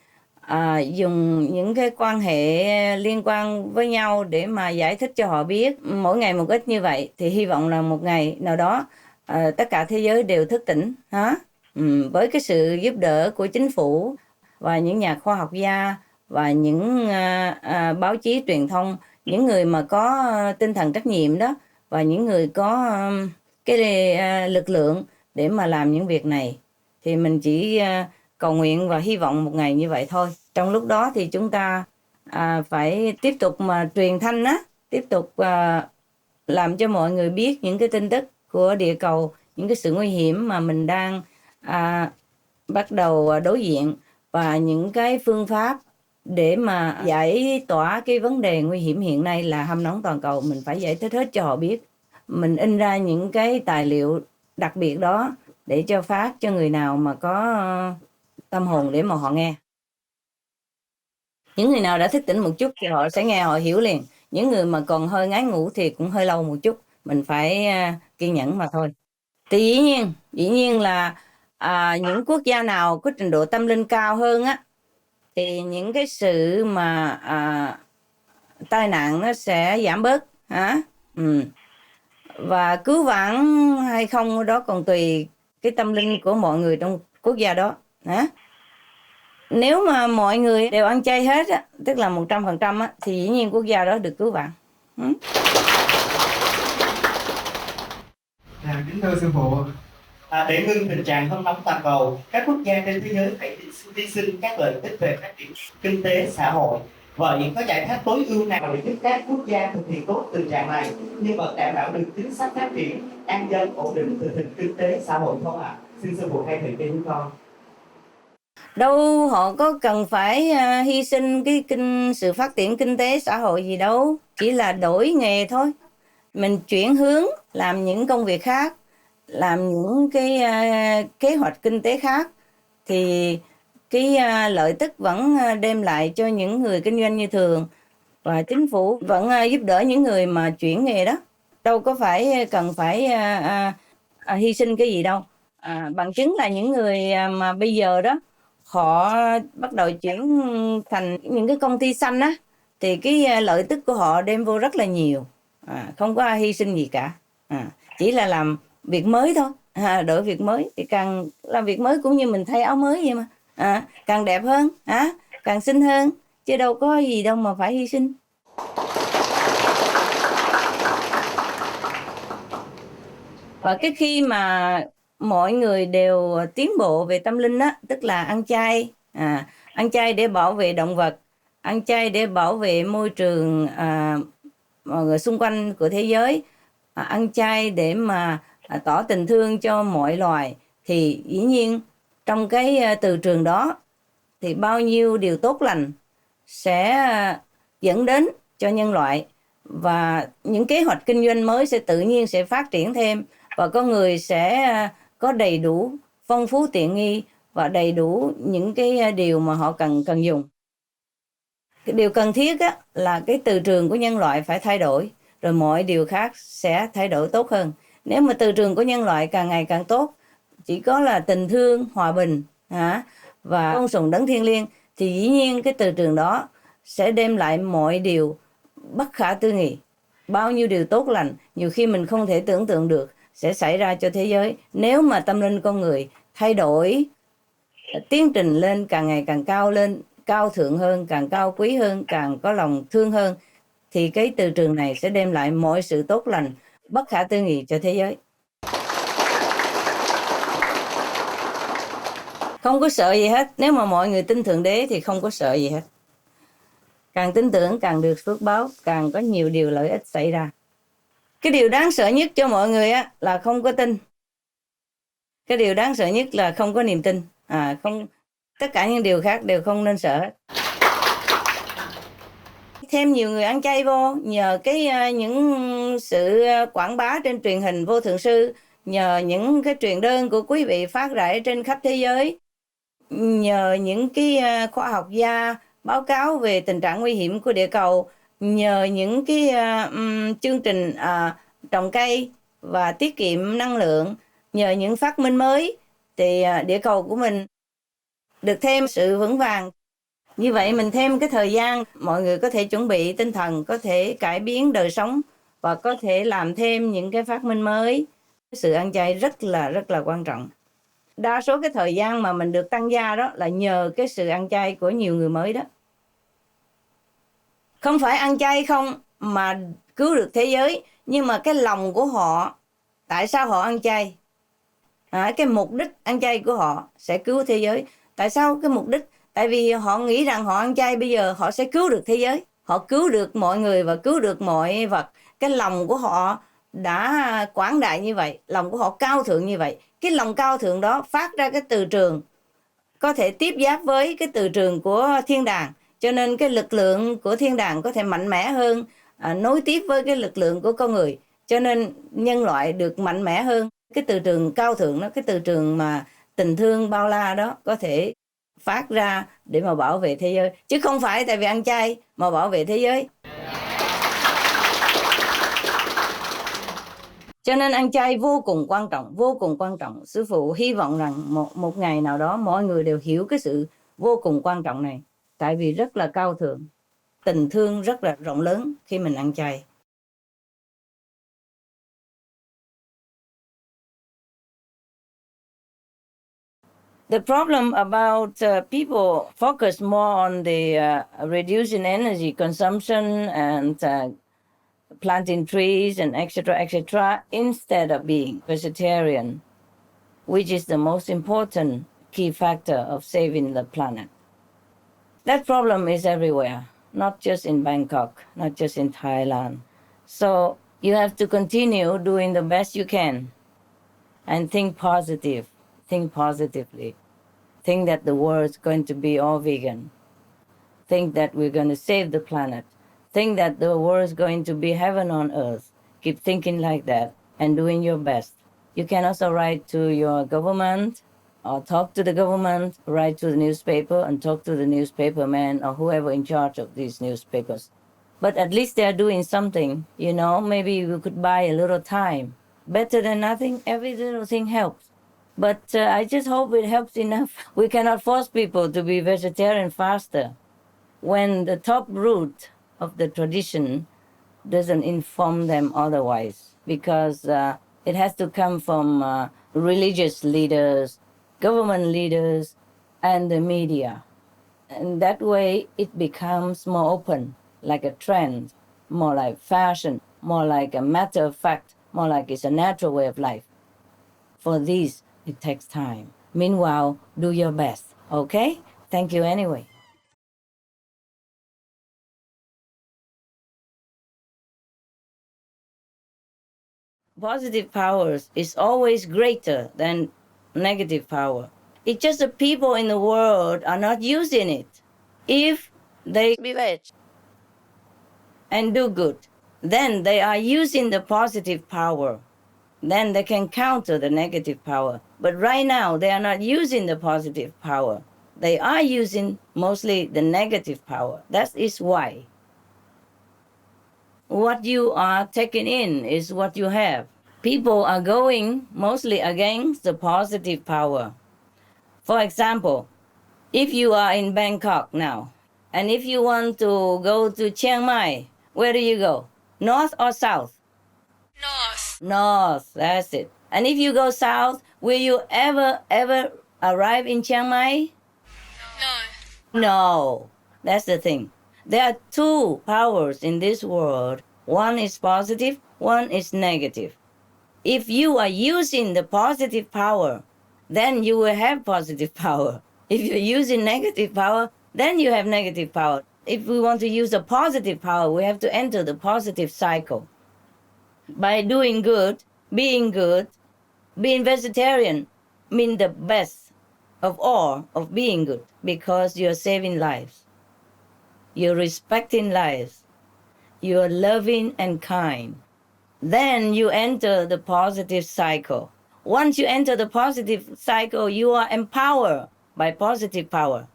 dùng những cái quan hệ liên quan với nhau để mà giải thích cho họ biết mỗi ngày một ít như vậy. Thì hy vọng là một ngày nào đó tất cả thế giới đều thức tỉnh. Với cái sự giúp đỡ của chính phủ và những nhà khoa học gia và những báo chí truyền thông, những người mà có tinh thần trách nhiệm đó và những người có cái lực lượng để mà làm những việc này. Thì mình chỉ cầu nguyện và hy vọng một ngày như vậy thôi. Trong lúc đó thì chúng ta phải tiếp tục mà truyền thanh tiếp tục làm cho mọi người biết những cái tin tức của địa cầu, những cái sự nguy hiểm mà mình đang bắt đầu đối diện và những cái phương pháp để mà giải tỏa cái vấn đề nguy hiểm hiện nay là hâm nóng toàn cầu. Mình phải giải thích hết cho họ biết. Mình in ra những cái tài liệu đặc biệt đó để cho phát cho người nào mà có tâm hồn để mà họ nghe. Những người nào đã thức tỉnh một chút thì họ sẽ nghe, họ hiểu liền. Những người mà còn hơi ngái ngủ thì cũng hơi lâu một chút. Mình phải kiên nhẫn mà thôi. Thì dĩ nhiên là những quốc gia nào có trình độ tâm linh cao hơn thì những cái sự mà tai nạn nó sẽ giảm bớt. Và cứu vãn hay không đó còn tùy cái tâm linh của mọi người trong quốc gia đó. Nếu mà mọi người đều ăn chay hết tức là 100% thì dĩ nhiên quốc gia đó được cứu vãn. Kính thưa sư phụ, để ngưng tình trạng hâm nóng toàn cầu, các quốc gia trên thế giới phải hy sinh các lợi ích về phát triển kinh tế xã hội. Vậy có giải pháp tối ưu nào để giúp các quốc gia thực hiện tốt tình trạng này nhưng vẫn đảm bảo được chính sách phát triển an dân ổn định tình hình kinh tế xã hội không ạ? Xin sư phụ khai thị cho chúng con. Đâu họ có cần phải hy sinh sự phát triển kinh tế xã hội gì đâu, chỉ là đổi nghề thôi. Mình chuyển hướng làm những công việc khác, làm những cái kế hoạch kinh tế khác thì cái lợi tức vẫn đem lại cho những người kinh doanh như thường và chính phủ vẫn giúp đỡ những người mà chuyển nghề đó. Đâu có phải cần phải hy sinh cái gì đâu. Bằng chứng là những người mà bây giờ đó họ bắt đầu chuyển thành những cái công ty xanh thì cái lợi tức của họ đem vô rất là nhiều. Không có ai hy sinh gì cả. Chỉ là làm việc mới thôi. Đổi việc mới thì càng làm việc mới cũng như mình thay áo mới vậy mà. Càng đẹp hơn, càng xinh hơn, chứ đâu có gì đâu mà phải hy sinh. Và cái khi mà mọi người đều tiến bộ về tâm linh tức là ăn chay để bảo vệ động vật, ăn chay để bảo vệ môi trường mọi người xung quanh của thế giới, ăn chay để mà tỏ tình thương cho mọi loài, thì dĩ nhiên trong cái từ trường đó thì bao nhiêu điều tốt lành sẽ dẫn đến cho nhân loại, và những kế hoạch kinh doanh mới sẽ tự nhiên sẽ phát triển thêm, và con người sẽ có đầy đủ phong phú tiện nghi và đầy đủ những cái điều mà họ cần dùng. Cái điều cần thiết á, là cái từ trường của nhân loại phải thay đổi, rồi mọi điều khác sẽ thay đổi tốt hơn. Nếu mà từ trường của nhân loại càng ngày càng tốt, chỉ có là tình thương, hòa bình và tôn sùng đấng thiêng liêng, thì dĩ nhiên cái từ trường đó sẽ đem lại mọi điều bất khả tư nghị. Bao nhiêu điều tốt lành, nhiều khi mình không thể tưởng tượng được sẽ xảy ra cho thế giới nếu mà tâm linh con người thay đổi, tiến trình lên càng ngày càng cao lên, cao thượng hơn, càng cao quý hơn, càng có lòng thương hơn, thì cái từ trường này sẽ đem lại mọi sự tốt lành bất khả tư nghị cho thế giới. Không có sợ gì hết. Nếu mà mọi người tin Thượng Đế thì không có sợ gì hết. Càng tin tưởng càng được phước báo, càng có nhiều điều lợi ích xảy ra. Cái điều đáng sợ nhất cho mọi người á là không có tin. Cái điều đáng sợ nhất là không có niềm tin. Không, tất cả những điều khác đều không nên sợ hết. Thêm nhiều người ăn chay vô, nhờ những sự quảng bá trên truyền hình vô thượng sư, nhờ những cái truyền đơn của quý vị phát rải trên khắp thế giới, nhờ những cái khoa học gia báo cáo về tình trạng nguy hiểm của địa cầu, nhờ những cái chương trình trồng cây và tiết kiệm năng lượng, nhờ những phát minh mới, thì địa cầu của mình được thêm sự vững vàng. Như vậy mình thêm cái thời gian, mọi người có thể chuẩn bị tinh thần, có thể cải biến đời sống và có thể làm thêm những cái phát minh mới. Sự ăn chay rất là quan trọng. Đa số cái thời gian mà mình được tăng gia đó là nhờ cái sự ăn chay của nhiều người mới đó. Không phải ăn chay không mà cứu được thế giới, nhưng mà cái lòng của họ, tại sao họ ăn chay? Cái mục đích ăn chay của họ sẽ cứu thế giới. Tại sao cái mục đích? Tại vì họ nghĩ rằng họ ăn chay bây giờ họ sẽ cứu được thế giới. Họ cứu được mọi người và cứu được mọi vật. Cái lòng của họ đã quảng đại như vậy, lòng của họ cao thượng như vậy. Cái lòng cao thượng đó phát ra cái từ trường có thể tiếp giáp với cái từ trường của thiên đàng. Cho nên cái lực lượng của thiên đàng có thể mạnh mẽ hơn, nối tiếp với cái lực lượng của con người. Cho nên nhân loại được mạnh mẽ hơn. Cái từ trường cao thượng đó, cái từ trường mà tình thương bao la đó có thể phát ra để mà bảo vệ thế giới. Chứ không phải tại vì ăn chay mà bảo vệ thế giới. Cho nên ăn chay vô cùng quan trọng, vô cùng quan trọng. Sư phụ hy vọng rằng một ngày nào đó mọi người đều hiểu cái sự vô cùng quan trọng này. Tại vì rất là cao thượng, tình thương rất là rộng lớn khi mình ăn chay. The problem about people focus more on the reducing energy consumption and planting trees and etc., instead of being vegetarian, which is the most important key factor of saving the planet. That problem is everywhere, not just in Bangkok, not just in Thailand. So you have to continue doing the best you can and think positive, think positively. Think that the world is going to be all vegan. Think that we're going to save the planet. Think that the world is going to be heaven on earth. Keep thinking like that and doing your best. You can also write to your government or talk to the government, write to the newspaper and talk to the newspaperman or whoever in charge of these newspapers. But at least they're doing something, maybe you could buy a little time. Better than nothing, every little thing helps. But I just hope it helps enough. We cannot force people to be vegetarian faster when the top root of the tradition doesn't inform them otherwise, because it has to come from religious leaders, government leaders, and the media. And that way it becomes more open, like a trend, more like fashion, more like a matter of fact, more like it's a natural way of life. For these, it takes time. Meanwhile, do your best, okay? Thank you anyway. positive powers is always greater than negative power. It's just the people in the world are not using it. If they be veg and do good, then they are using the positive power. Then they can counter the negative power. But right now, they are not using the positive power. They are using mostly the negative power. That is why. What you are taking in is what you have. People are going mostly against the positive power. For example, if you are in Bangkok now, and if you want to go to Chiang Mai, where do you go? North or south? North. North, that's it. And if you go south, will you ever arrive in Chiang Mai? No. No, that's the thing. There are two powers in this world. One is positive, one is negative. If you are using the positive power, then you will have positive power. If you're using negative power, then you have negative power. If we want to use the positive power, we have to enter the positive cycle. By doing good, being vegetarian means the best of all of being good, because you're saving lives. You're respecting lives. You're loving and kind. Then you enter the positive cycle. Once you enter the positive cycle, you are empowered by positive power.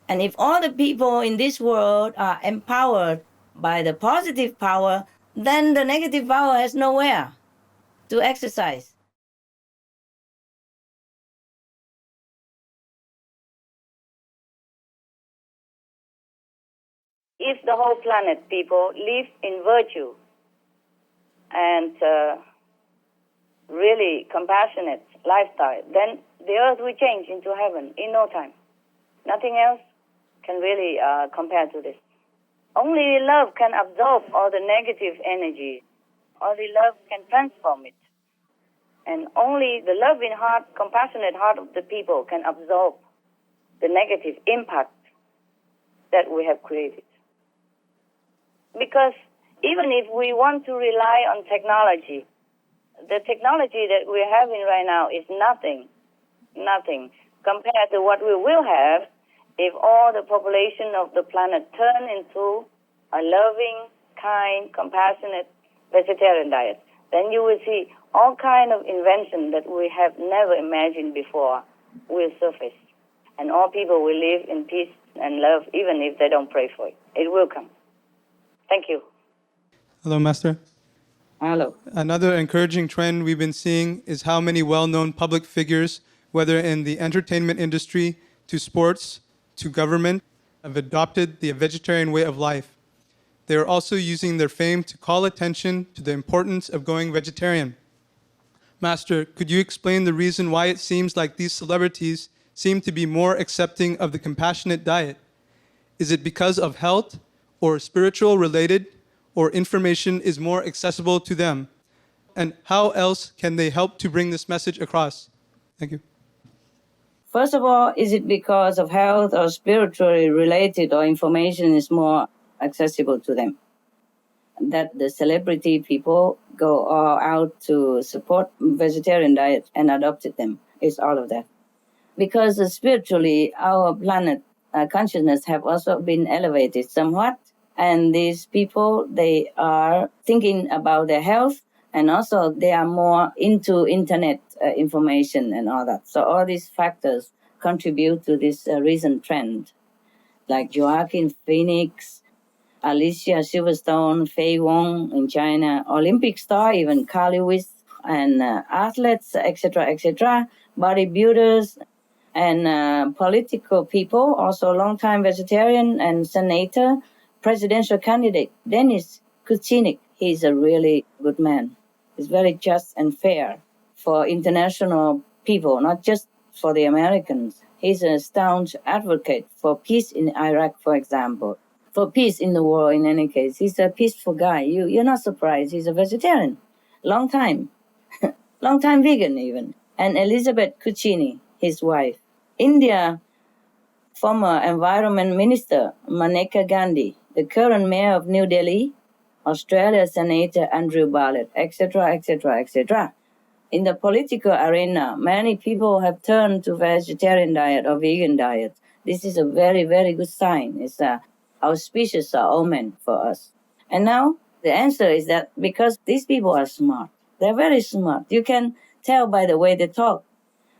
And if all the people in this world are empowered by the positive power, then the negative power has nowhere to exercise. If the whole planet people live in virtue and really compassionate lifestyle, then the earth will change into heaven in no time. Nothing else can really compare to this. Only love can absorb all the negative energy. Only love can transform it. And only the loving heart, compassionate heart of the people can absorb the negative impact that we have created. Because even if we want to rely on technology, the technology that we're having right now is nothing compared to what we will have if all the population of the planet turn into a loving, kind, compassionate vegetarian diet. Then you will see all kind of invention that we have never imagined before will surface. And all people will live in peace and love, even if they don't pray for it. It will come. Thank you. Hello, Master. Hello. Another encouraging trend we've been seeing is how many well-known public figures, whether in the entertainment industry, to sports, to government, have adopted the vegetarian way of life. They are also using their fame to call attention to the importance of going vegetarian. Master, could you explain the reason why it seems like these celebrities seem to be more accepting of the compassionate diet? Is it because of health or spiritual related, or information is more accessible to them? And how else can they help to bring this message across? Thank you. First of all, is it because of health or spiritually related, or information is more accessible to them? That the celebrity people go all out to support vegetarian diet and adopted them. It's all of that. Because spiritually, our planet consciousness have also been elevated somewhat. And these people, they are thinking about their health, and also they are more into internet information and all that. So all these factors contribute to this recent trend. Like Joaquin Phoenix, Alicia Silverstone, Fei Wong in China, Olympic star, even Carl Lewis, and athletes, etc., bodybuilders, and political people, also long-time vegetarian and senator, presidential candidate, Denis Kucinich. He's a really good man. He's very just and fair for international people, not just for the Americans. He's a staunch advocate for peace in Iraq, for example, for peace in the world in any case. He's a peaceful guy. You're not surprised. He's a vegetarian. Long time vegan even. And Elizabeth Kucinich, his wife. India, former Environment Minister Maneka Gandhi, the current mayor of New Delhi, Australia Senator Andrew Bartlett, etc., etc., etc. In the political arena, many people have turned to vegetarian diet or vegan diet. This is a very, very good sign. It's auspicious omen for us. And now the answer is that because these people are smart, they're very smart. You can tell by the way they talk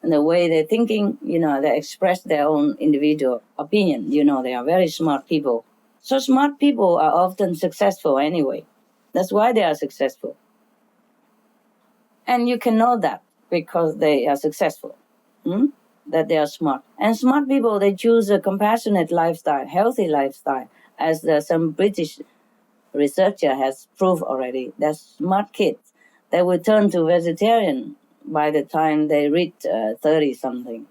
and the way they're thinking, they express their own individual opinion. They are very smart people. So smart people are often successful anyway. That's why they are successful. And you can know that because they are successful, that they are smart. And smart people, they choose a compassionate lifestyle, healthy lifestyle, as some British researcher has proved already. That smart kids, they will turn to vegetarian by the time they reach 30-something.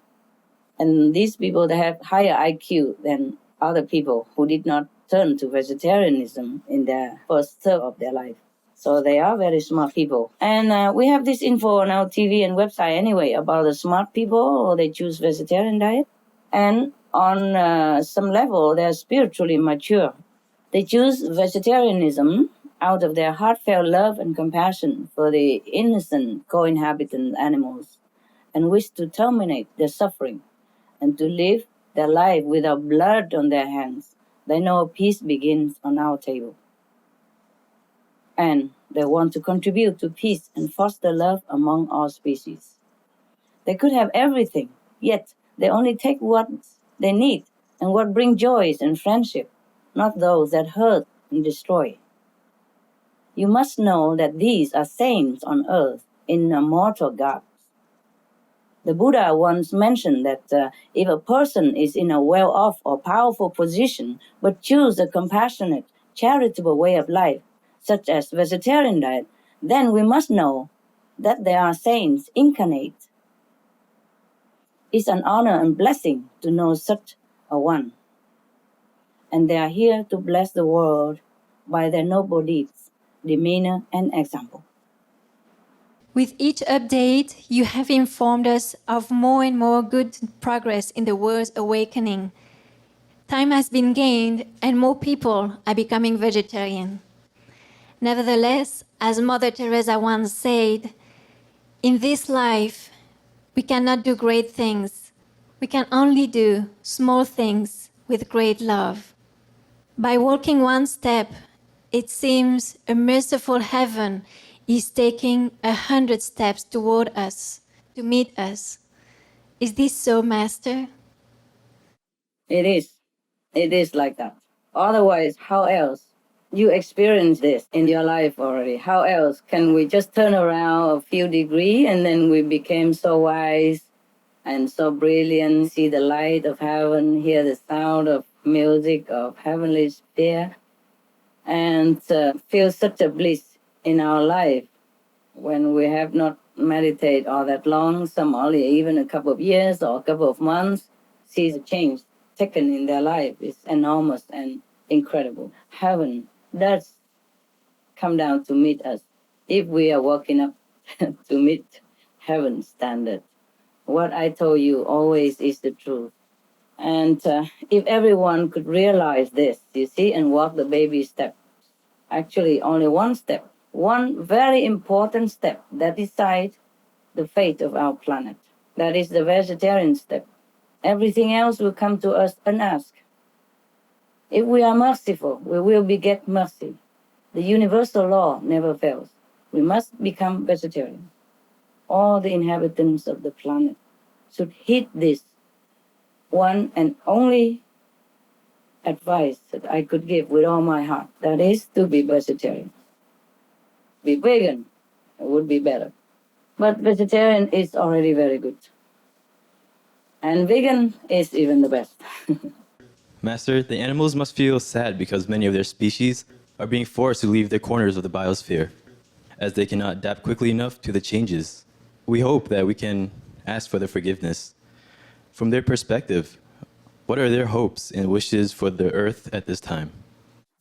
And these people, they have higher IQ than other people who did not turn to vegetarianism in their first third of their life. So they are very smart people. And we have this info on our TV and website anyway about the smart people, or they choose vegetarian diet. And on some level, they are spiritually mature. They choose vegetarianism out of their heartfelt love and compassion for the innocent co-inhabitant animals and wish to terminate their suffering and to live their life without blood on their hands. They know peace begins on our table. And they want to contribute to peace and foster love among all species. They could have everything, yet they only take what they need and what brings joy and friendship, not those that hurt and destroy. You must know that these are saints on earth in a mortal garb. The Buddha once mentioned that if a person is in a well-off or powerful position but choose a compassionate, charitable way of life, such as vegetarian diet, then we must know that they are saints incarnate. It's an honor and blessing to know such a one. And they are here to bless the world by their noble deeds, demeanor, and example. With each update, you have informed us of more and more good progress in the world's awakening. Time has been gained and more people are becoming vegetarian. Nevertheless, as Mother Teresa once said, in this life, we cannot do great things. We can only do small things with great love. By walking one step, it seems a merciful heaven is taking 100 steps toward us, to meet us. Is this so, Master? It is. It is like that. Otherwise, how else? You experience this in your life already. How else can we just turn around a few degrees and then we became so wise and so brilliant, see the light of heaven, hear the sound of music of heavenly sphere, and feel such a bliss in our life when we have not meditated all that long, some only even a couple of years or a couple of months, see the change taken in their life is enormous and incredible. Heaven does come down to meet us if we are working up to meet heaven's standard. What I told you always is the truth. And if everyone could realize this, you see, and walk the baby step, actually only one step, one very important step that decides the fate of our planet. That is the vegetarian step. Everything else will come to us unasked. If we are merciful, we will beget mercy. The universal law never fails. We must become vegetarian. All the inhabitants of the planet should heed this one and only advice that I could give with all my heart. That is to be vegetarian. Be vegan, it would be better. But vegetarian is already very good. And vegan is even the best. Master, the animals must feel sad because many of their species are being forced to leave their corners of the biosphere, as they cannot adapt quickly enough to the changes. We hope that we can ask for their forgiveness. From their perspective, what are their hopes and wishes for the Earth at this time?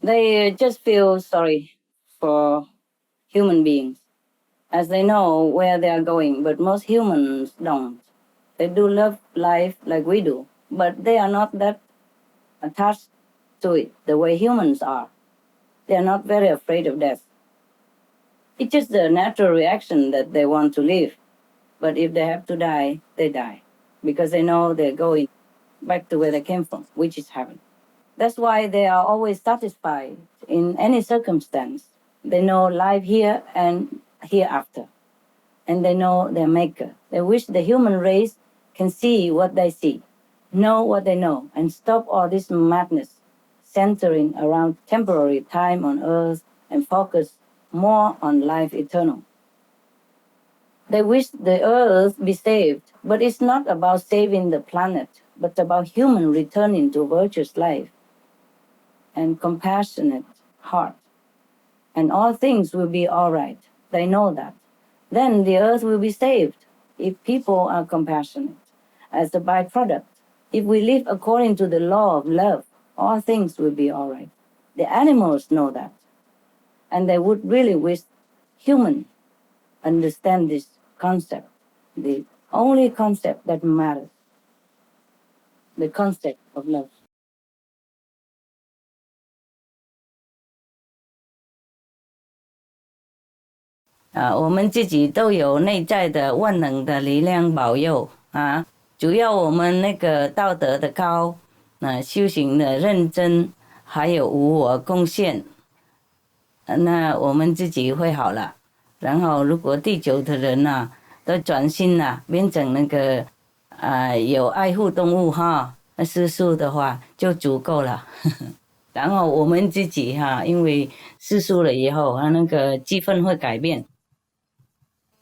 They just feel sorry for human beings, as they know where they are going, but most humans don't. They do love life like we do, but they are not that attached to it the way humans are. They are not very afraid of death. It's just the natural reaction that they want to live. But if they have to die, they die. Because they know they're going back to where they came from, which is heaven. That's why they are always satisfied in any circumstance. They know life here and hereafter. And they know their maker. They wish the human race can see what they see, know what they know, and stop all this madness centering around temporary time on earth and focus more on life eternal. They wish the earth be saved, but it's not about saving the planet, but about human returning to virtuous life and compassionate heart. And all things will be all right. They know that. Then the earth will be saved if people are compassionate. As a byproduct, if we live according to the law of love, all things will be all right. The animals know that. And they would really wish humans understand this concept, the only concept that matters, the concept of love. Ah, 我们自己都有内在的万能的力量保佑啊！只要我们那个道德的高，修行的认真，还有无我贡献，那我们自己会好了。然后，如果地球的人呐、都转心呐、变成那个有爱护动物哈，那吃素的话就足够了。然后我们自己哈，因为吃素了以后，那个气氛会改变。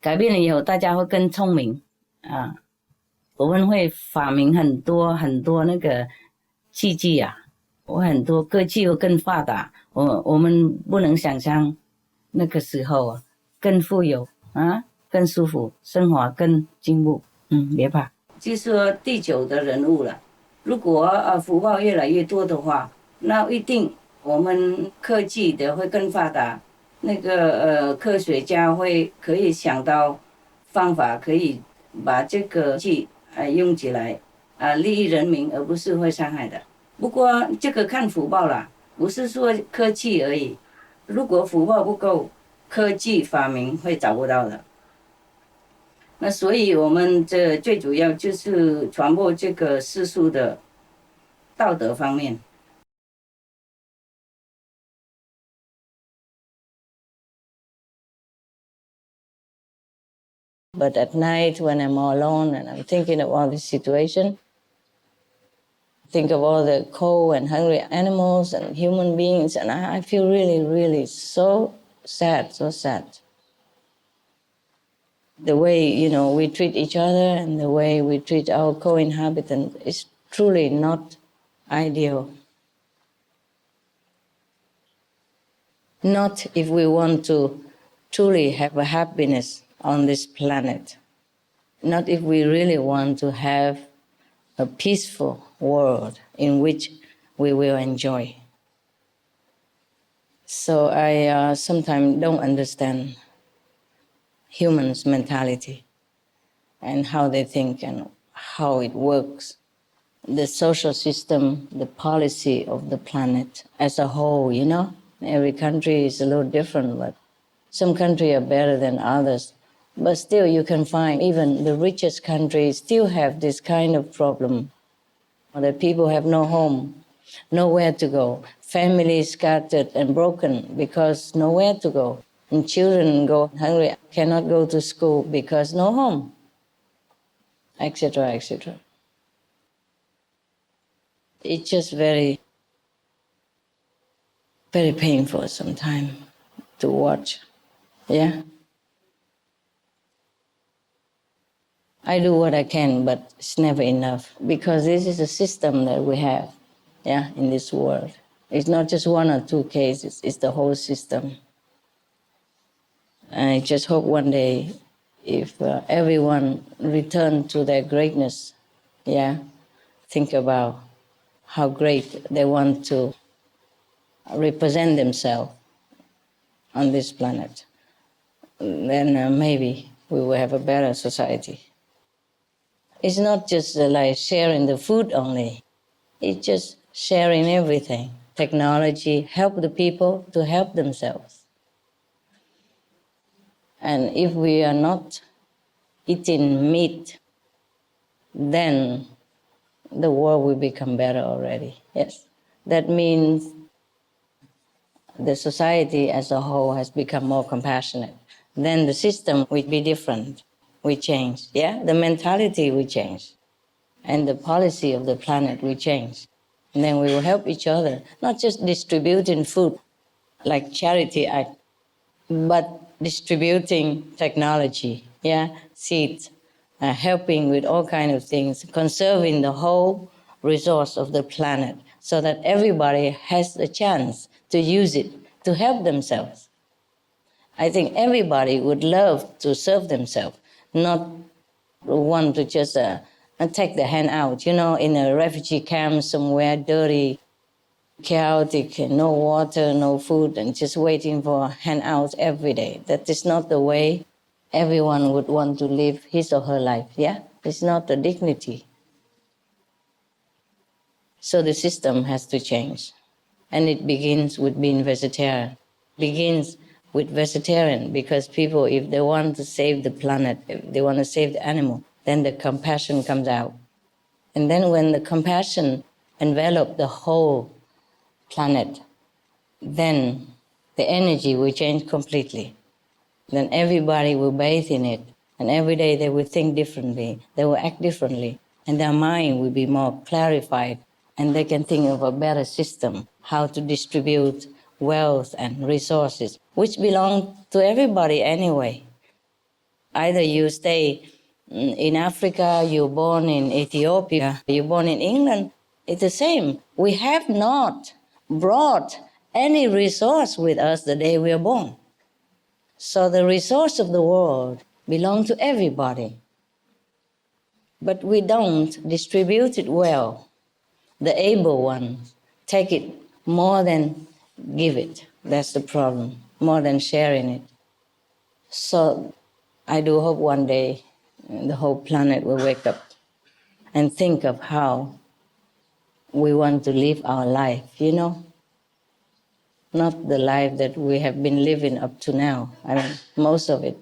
改变了以后，大家会更聪明啊！我们会发明很多很多那个器具啊，很多科技会更发达。我们不能想象那个时候啊，更富有啊，更舒服，生活更进步。别怕，就说地球的人物了。如果福报越来越多的话，那一定我们科技的会更发达。那个科学家可以想到方法，可以把这个技用起来利益人民，而不是会伤害的。不过这个看福报啦，不是说科技而已。如果福报不够，科技发明会找不到的。那所以我们这最主要就是传播这个世俗的道德方面。But at night when I'm all alone and I'm thinking of all this situation, think of all the cold and hungry animals and human beings, and I feel really, really so sad, so sad. The way, we treat each other and the way we treat our co-inhabitant is truly not ideal. Not if we want to truly have a happiness on this planet. Not if we really want to have a peaceful world in which we will enjoy. So I sometimes don't understand humans' mentality and how they think and how it works. The social system, the policy of the planet as a whole, Every country is a little different, but some countries are better than others. But still, you can find even the richest countries still have this kind of problem. The people have no home, nowhere to go. Families scattered and broken because nowhere to go. And children go hungry, cannot go to school because no home, etc., etc. It's just very, very painful sometimes to watch. Yeah. I do what I can, but it's never enough because this is a system that we have, in this world. It's not just one or two cases, it's the whole system. I just hope one day if everyone return to their greatness, think about how great they want to represent themselves on this planet, then maybe we will have a better society. It's not just like sharing the food only. It's just sharing everything, technology help the people to help themselves. And if we are not eating meat, then the world will become better already. Yes. That means the society as a whole has become more compassionate. Then the system will be different. We change. Yeah? The mentality will change. And the policy of the planet will change. And then we will help each other, not just distributing food like charity act, but distributing technology, yeah, seeds, helping with all kinds of things, conserving the whole resource of the planet so that everybody has a chance to use it to help themselves. I think everybody would love to serve themselves, not want to just take the hand out, you know, in a refugee camp somewhere, dirty, chaotic, no water, no food, and just waiting for handouts every day. That is not the way everyone would want to live his or her life, yeah? It's not the dignity. So the system has to change. And it begins with being vegetarian. Begins with vegetarian because people, if they want to save the planet, if they want to save the animal, then the compassion comes out. And then when the compassion envelops the whole planet, then the energy will change completely. Then everybody will bathe in it. And every day they will think differently. They will act differently. And their mind will be more clarified. And they can think of a better system, how to distribute wealth and resources, which belong to everybody anyway. Either you stay in Africa, you're born in Ethiopia, you're born in England, it's the same. We have not brought any resource with us the day we are born. So the resource of the world belongs to everybody. But we don't distribute it well. The able ones take it more than give it. That's the problem, more than sharing it. So I do hope one day the whole planet will wake up and think of how we want to live our life, you know? Not the life that we have been living up to now. I mean, most of it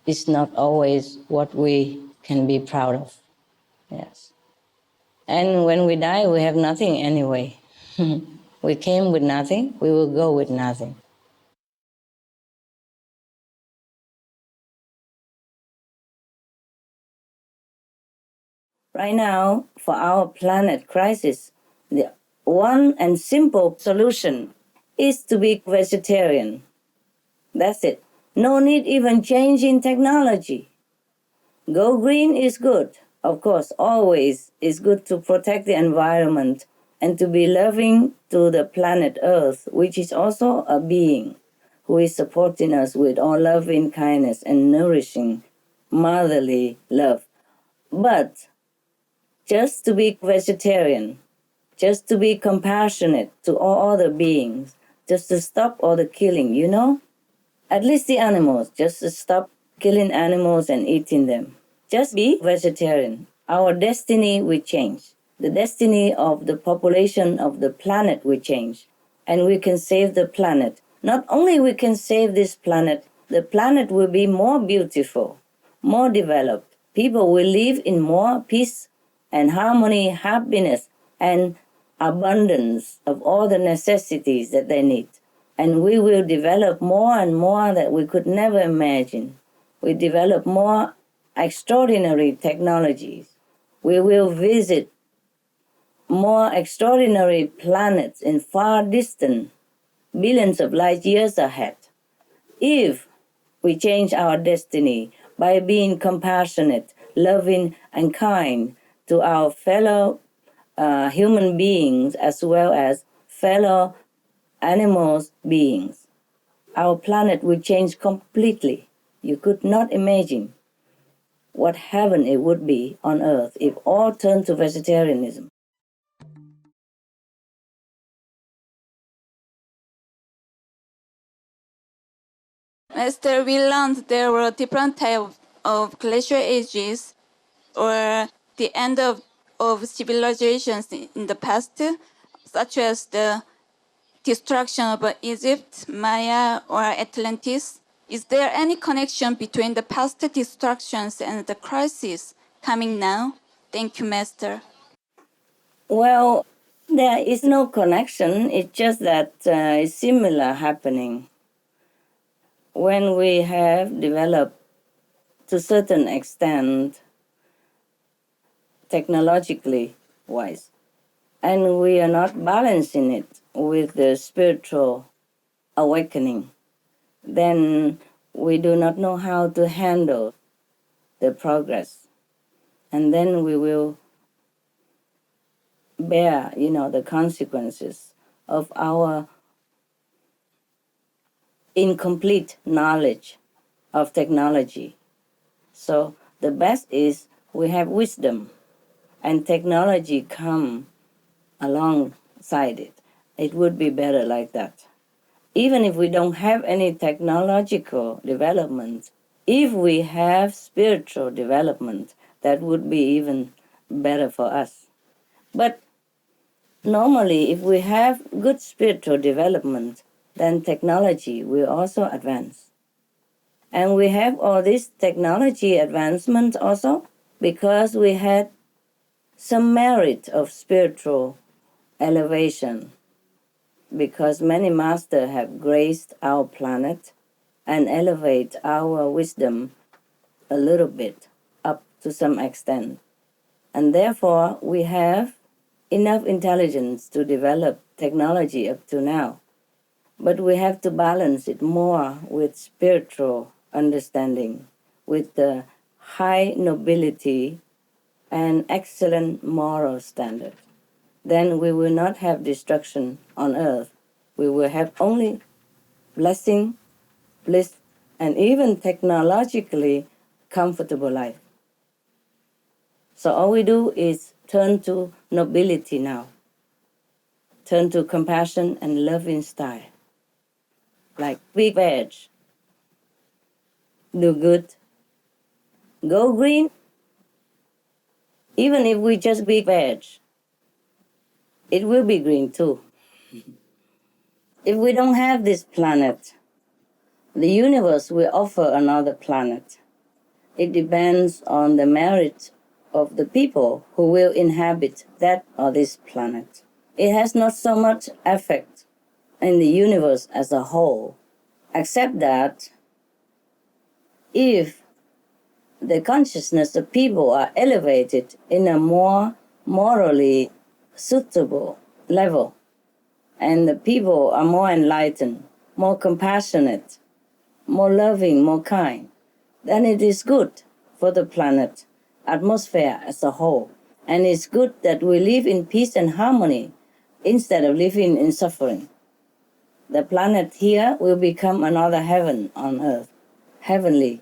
is not always what we can be proud of. Yes. And when we die, we have nothing anyway. We came with nothing, we will go with nothing. Right now, for our planet crisis, the one and simple solution is to be vegetarian. That's it. No need even changing technology. Go green is good. Of course, always is good to protect the environment and to be loving to the planet Earth, which is also a being who is supporting us with all loving kindness and nourishing motherly love. But just to be vegetarian, just to be compassionate to all other beings, just to stop all the killing, you know? At least the animals, just to stop killing animals and eating them. Just be vegetarian. Our destiny will change. The destiny of the population of the planet will change. And we can save the planet. Not only we can save this planet, the planet will be more beautiful, more developed. People will live in more peace and harmony, happiness, and abundance of all the necessities that they need. And we will develop more and more that we could never imagine. We develop more extraordinary technologies. We will visit more extraordinary planets in far distant, billions of light years ahead. If we change our destiny by being compassionate, loving, and kind to our fellow human beings as well as fellow animals beings, our planet will change completely. You could not imagine what heaven it would be on earth if all turned to vegetarianism. Master, we learned there were different types of glacial ages or the end of civilizations in the past. such as the destruction of Egypt, Maya, or Atlantis? Is there any connection between the past destructions and the crisis coming now? Thank you, Master. Well, there is no connection. It's just that it's similar happening. When we have developed to a certain extent technologically wise, and we are not balancing it with the spiritual awakening, then we do not know how to handle the progress. And then we will bear, the consequences of our incomplete knowledge of technology. So the best is we have wisdom and technology come alongside it. It would be better like that. Even if we don't have any technological development, if we have spiritual development, that would be even better for us. But normally, if we have good spiritual development, then technology will also advance. And we have all this technology advancement also because we had some merit of spiritual elevation, because many masters have graced our planet and elevate our wisdom a little bit up to some extent. And therefore, we have enough intelligence to develop technology up to now. But we have to balance it more with spiritual understanding, with the high nobility and excellent moral standard. Then we will not have destruction on earth. We will have only blessing, bliss, and even technologically comfortable life. So all we do is turn to nobility now. Turn to compassion and loving style. Like big veg. Do good. Go green. Even if we just big veg, it will be green too. If we don't have this planet, the universe will offer another planet. It depends on the merit of the people who will inhabit that or this planet. It has not so much effect in the universe as a whole, except that if the consciousness of people are elevated in a more morally suitable level, and the people are more enlightened, more compassionate, more loving, more kind, then it is good for the planet, atmosphere as a whole. And it's good that we live in peace and harmony instead of living in suffering. The planet here will become another heaven on earth, heavenly,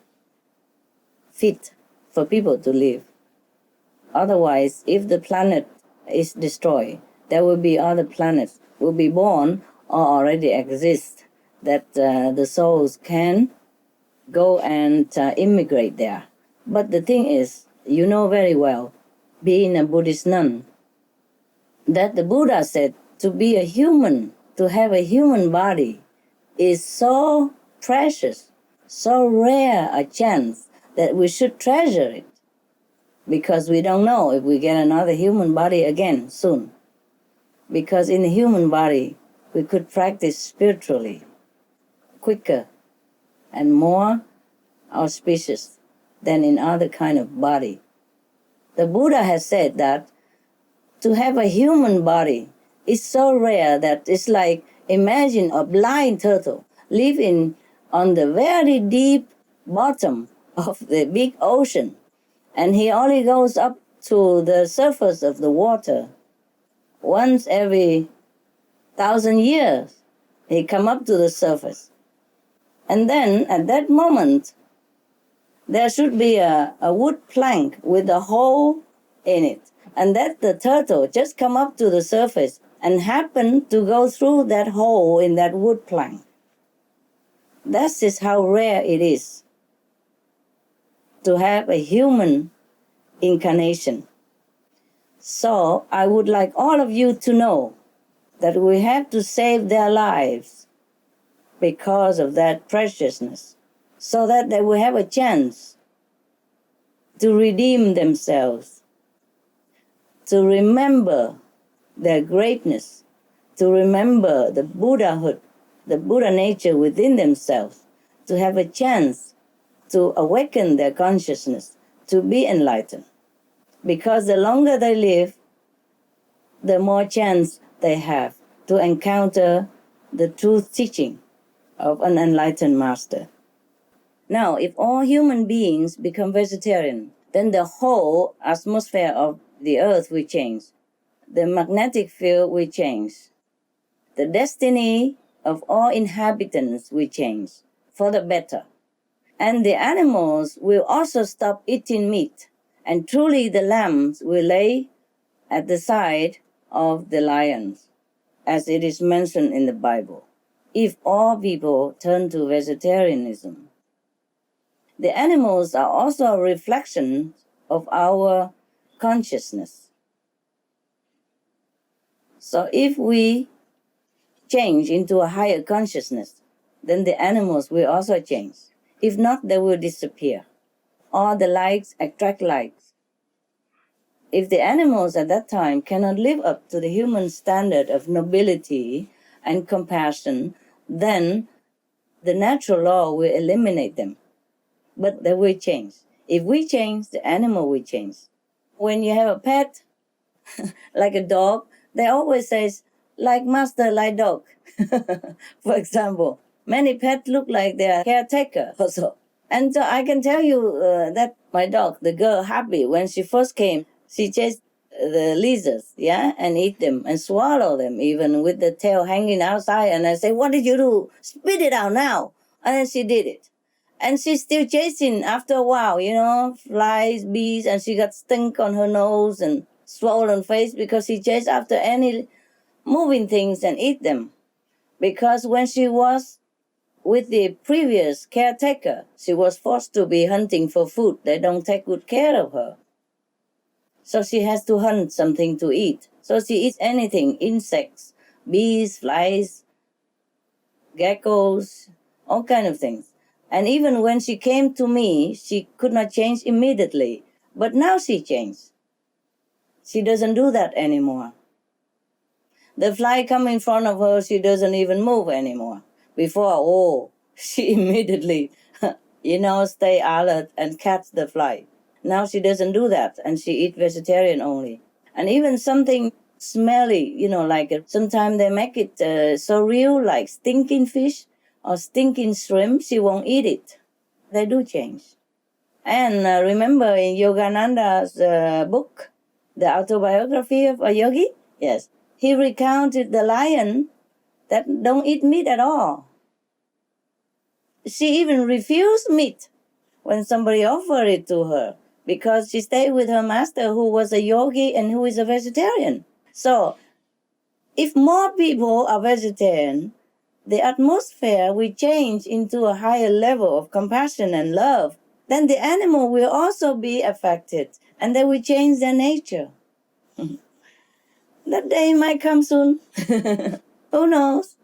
fit for people to live. Otherwise, if the planet is destroyed, there will be other planets will be born or already exist that the souls can go and immigrate there. But the thing is, you know very well, being a Buddhist nun, that the Buddha said to be a human, to have a human body, is so precious, so rare a chance that we should treasure it, because we don't know if we get another human body again soon. Because in the human body, we could practice spiritually quicker and more auspicious than in other kind of body. The Buddha has said that to have a human body is so rare that it's like, imagine a blind turtle living on the very deep bottom of the big ocean, and he only goes up to the surface of the water once every 1,000 years. He come up to the surface. And then at that moment, there should be a wood plank with a hole in it. And that the turtle just come up to the surface and happen to go through that hole in that wood plank. That is how rare it is to have a human incarnation. So I would like all of you to know that we have to save their lives because of that preciousness, so that they will have a chance to redeem themselves, to remember their greatness, to remember the Buddhahood, the Buddha nature within themselves, to have a chance to awaken their consciousness, to be enlightened. Because the longer they live, the more chance they have to encounter the truth teaching of an enlightened master. Now, if all human beings become vegetarian, then the whole atmosphere of the earth will change. The magnetic field will change. The destiny of all inhabitants will change for the better. And the animals will also stop eating meat. And truly the lambs will lay at the side of the lions, as it is mentioned in the Bible, if all people turn to vegetarianism. The animals are also a reflection of our consciousness. So if we change into a higher consciousness, then the animals will also change. If not, they will disappear. All the likes attract likes. If the animals at that time cannot live up to the human standard of nobility and compassion, then the natural law will eliminate them. But they will change. If we change, the animal will change. When you have a pet, like a dog, they always say, like master, like dog. For example, many pets look like they are caretaker also. And so I can tell you that my dog, the girl, Happy, when she first came, she chased the lizards, yeah, and eat them and swallow them, even with the tail hanging outside. And I say, what did you do? Spit it out now. And then she did it. And she's still chasing after a while, you know, flies, bees, and she got stink on her nose and swollen face because she chased after any moving things and eat them. Because when she was with the previous caretaker, she was forced to be hunting for food. They don't take good care of her. So she has to hunt something to eat. So she eats anything, insects, bees, flies, geckos, all kind of things. And even when she came to me, she could not change immediately. But now she changed. She doesn't do that anymore. The fly come in front of her, she doesn't even move anymore. Before, she immediately, stay alert and catch the fly. Now she doesn't do that, and she eat vegetarian only. And even something smelly, like sometimes they make it so real, like stinking fish or stinking shrimp, she won't eat it. They do change. And remember in Yogananda's book, The Autobiography of a Yogi? Yes. He recounted the lion that don't eat meat at all. She even refused meat when somebody offered it to her because she stayed with her master who was a yogi and who is a vegetarian. So if more people are vegetarian, the atmosphere will change into a higher level of compassion and love. Then the animal will also be affected and they will change their nature. That day might come soon. Who knows?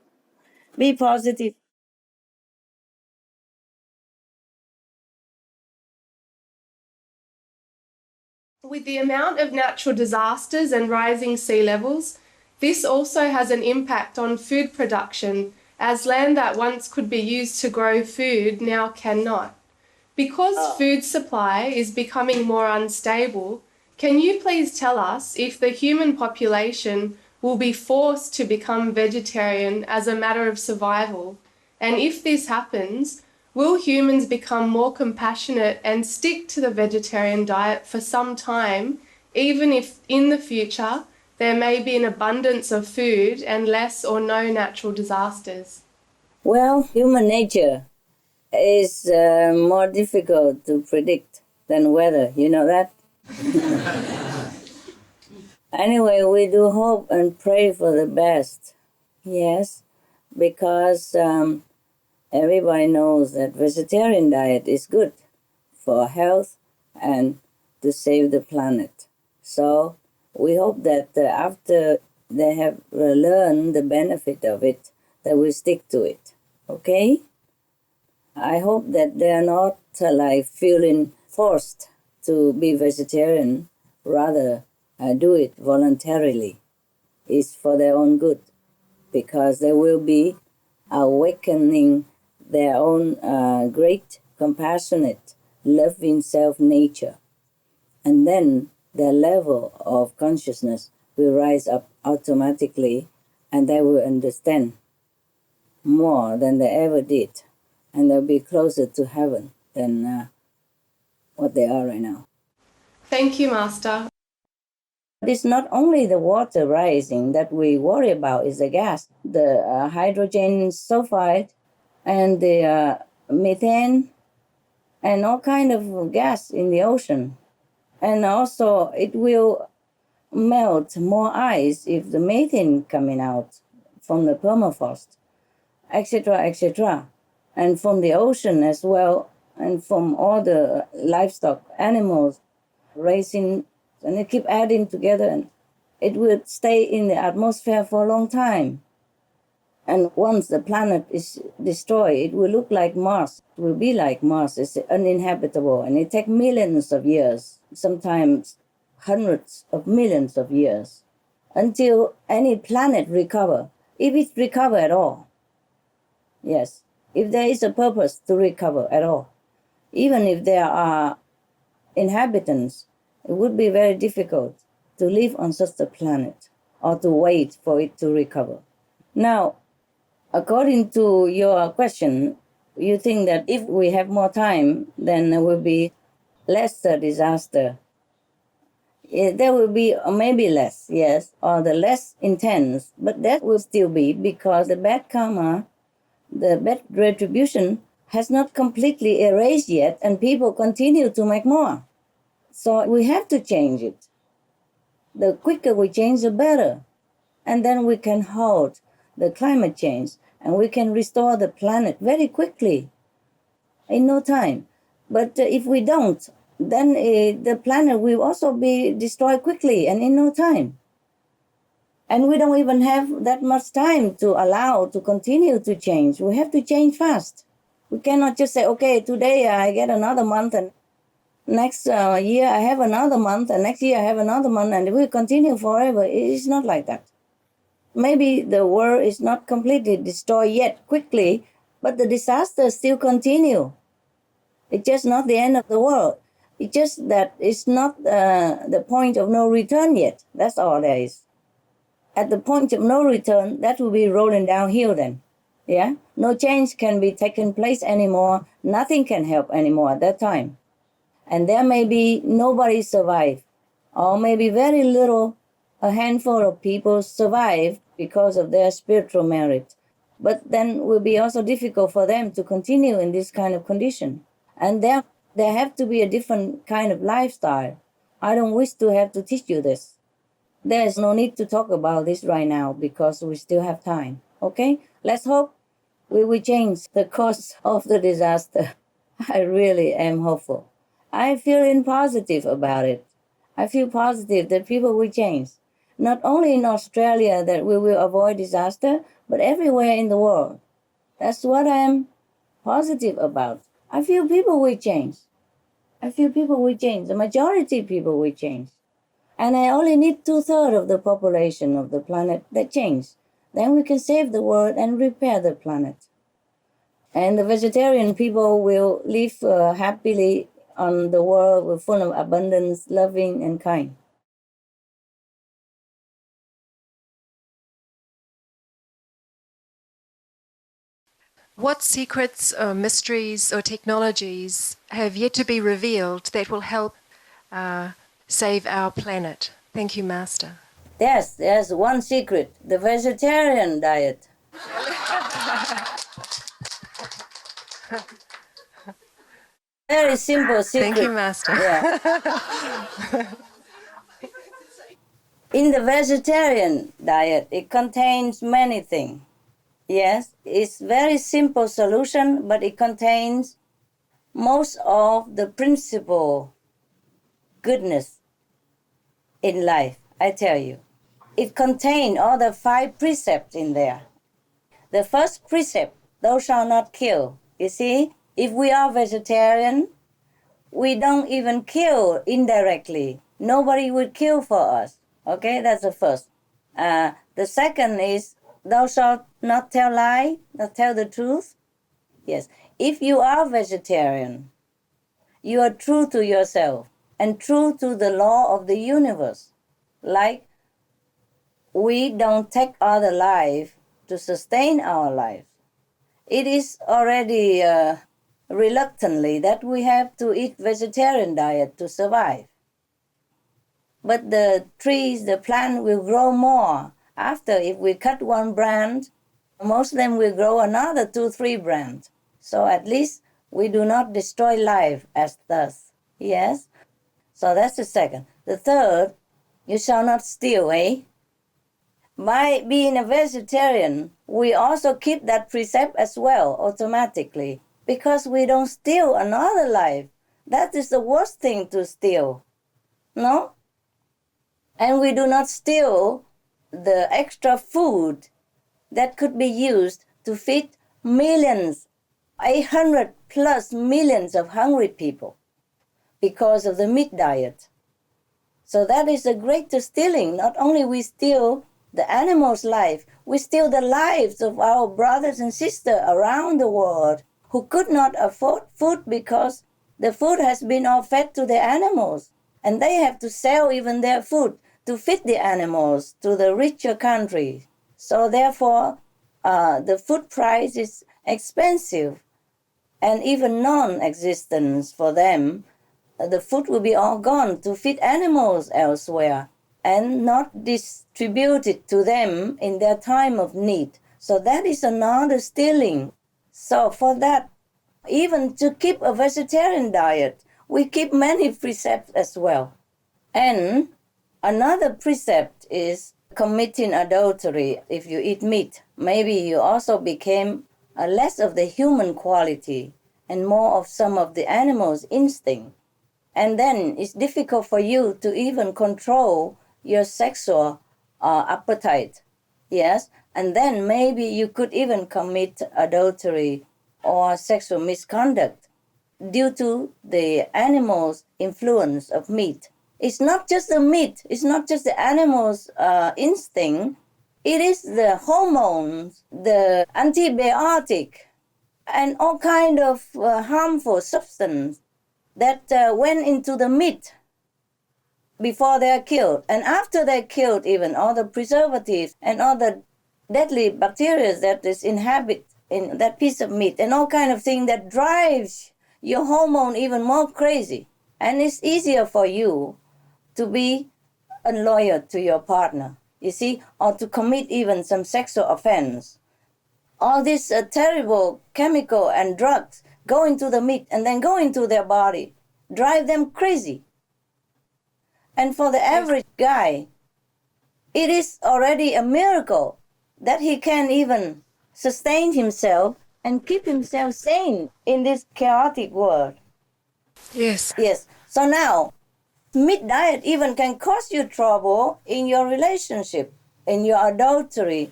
Be positive. With the amount of natural disasters and rising sea levels, this also has an impact on food production, as land that once could be used to grow food now cannot. Because food supply is becoming more unstable, can you please tell us if the human population will be forced to become vegetarian as a matter of survival? And if this happens, will humans become more compassionate and stick to the vegetarian diet for some time, even if in the future there may be an abundance of food and less or no natural disasters? Well, human nature is more difficult to predict than weather. You know that? Anyway, we do hope and pray for the best. Yes, because everybody knows that vegetarian diet is good for health and to save the planet. So we hope that after they have learned the benefit of it, they will stick to it. Okay? I hope that they are not like feeling forced to be vegetarian, rather do it voluntarily. It's for their own good, because they will be awakening their own great, compassionate, loving self-nature. And then their level of consciousness will rise up automatically, and they will understand more than they ever did. And they'll be closer to heaven than what they are right now. Thank you, Master. It's not only the water rising that we worry about, is the gas, the hydrogen sulfide and the methane and all kind of gas in the ocean. And also it will melt more ice if the methane coming out from the permafrost, etc., etc. And from the ocean as well, and from all the livestock, animals raising, and they keep adding together, and it will stay in the atmosphere for a long time. And once the planet is destroyed, it will look like Mars. It will be like Mars. It's uninhabitable, and it takes millions of years, sometimes hundreds of millions of years, until any planet recover, if it recover at all. Yes, if there is a purpose to recover at all. Even if there are inhabitants, it would be very difficult to live on such a planet or to wait for it to recover. Now, according to your question, you think that if we have more time, then there will be less disaster. There will be maybe less, yes, or the less intense, but that will still be, because the bad karma, the bad retribution has not completely erased yet, and people continue to make more. So we have to change it. The quicker we change, the better. And then we can halt the climate change, and we can restore the planet very quickly, in no time. But if we don't, then the planet will also be destroyed quickly and in no time. And we don't even have that much time to allow to continue to change. We have to change fast. We cannot just say, okay, today I get another month, and next year I have another month, and next year I have another month, and we continue forever. It's not like that. Maybe the world is not completely destroyed yet quickly, but the disasters still continue. It's just not the end of the world. It's just that it's not the point of no return yet. That's all there is. At the point of no return, that will be rolling downhill then. Yeah? No change can be taken place anymore. Nothing can help anymore at that time. And there may be nobody survive, or maybe very little, a handful of people survive because of their spiritual merit. But then it will be also difficult for them to continue in this kind of condition. And there have to be a different kind of lifestyle. I don't wish to have to teach you this. There's no need to talk about this right now because we still have time. Okay? Let's hope we will change the course of the disaster. I really am hopeful. I'm feeling positive about it. I feel positive that people will change. Not only in Australia that we will avoid disaster, but everywhere in the world. That's what I'm positive about. I feel people will change. I feel people will change. The majority of people will change. And I only need 2/3 of the population of the planet that change. Then we can save the world and repair the planet. And the vegetarian people will live happily on the world full of abundance, loving and kind. What secrets or mysteries or technologies have yet to be revealed that will help save our planet? Thank you, Master. Yes, there's one secret, the vegetarian diet. Very simple secret. Thank you, Master. Yeah. In the vegetarian diet, it contains many things. Yes, it's very simple solution, but it contains most of the principal goodness in life, I tell you. it contains all the 5 precepts in there. The first precept, thou shalt not kill. You see, if we are vegetarian, we don't even kill indirectly. Nobody would kill for us. Okay, that's the first. The second is, thou shalt not tell lie, not tell the truth. Yes, if you are vegetarian, you are true to yourself and true to the law of the universe. Like, we don't take other life to sustain our life. It is already reluctantly that we have to eat vegetarian diet to survive. But the trees, the plant will grow more. After, if we cut one branch, most of them will grow another 2-3 branches. So at least we do not destroy life as thus. Yes? So that's the second. The third, you shall not steal, eh? By being a vegetarian, we also keep that precept as well automatically, because we don't steal another life. That is the worst thing to steal. No? And we do not steal the extra food that could be used to feed millions, 800 plus millions of hungry people because of the meat diet. So that is the greatest stealing. Not only we steal the animal's life, we steal the lives of our brothers and sisters around the world who could not afford food because the food has been all fed to the animals. And they have to sell even their food to feed the animals to the richer countries. So therefore, the food price is expensive and even non-existent for them. The food will be all gone to feed animals elsewhere and not distributed to them in their time of need. So that is another stealing. So for that, even to keep a vegetarian diet, we keep many precepts as well. And another precept is committing adultery. If you eat meat, maybe you also became less of the human quality and more of some of the animal's instinct. And then it's difficult for you to even control your sexual appetite. Yes? And then maybe you could even commit adultery or sexual misconduct due to the animal's influence of meat. It's not just the meat, it's not just the animal's instinct, it is the hormones, the antibiotic, and all kind of harmful substance that went into the meat before they're killed. And after they're killed, even all the preservatives and all the deadly bacteria that is inhabit in that piece of meat and all kind of thing that drives your hormone even more crazy. And it's easier for you to be unloyal to your partner, you see, or to commit even some sexual offense. All these terrible chemical and drugs go into the meat and then go into their body, drive them crazy. And for the average guy, it is already a miracle that he can even sustain himself and keep himself sane in this chaotic world. Yes. Yes. So now, meat diet even can cause you trouble in your relationship, in your adultery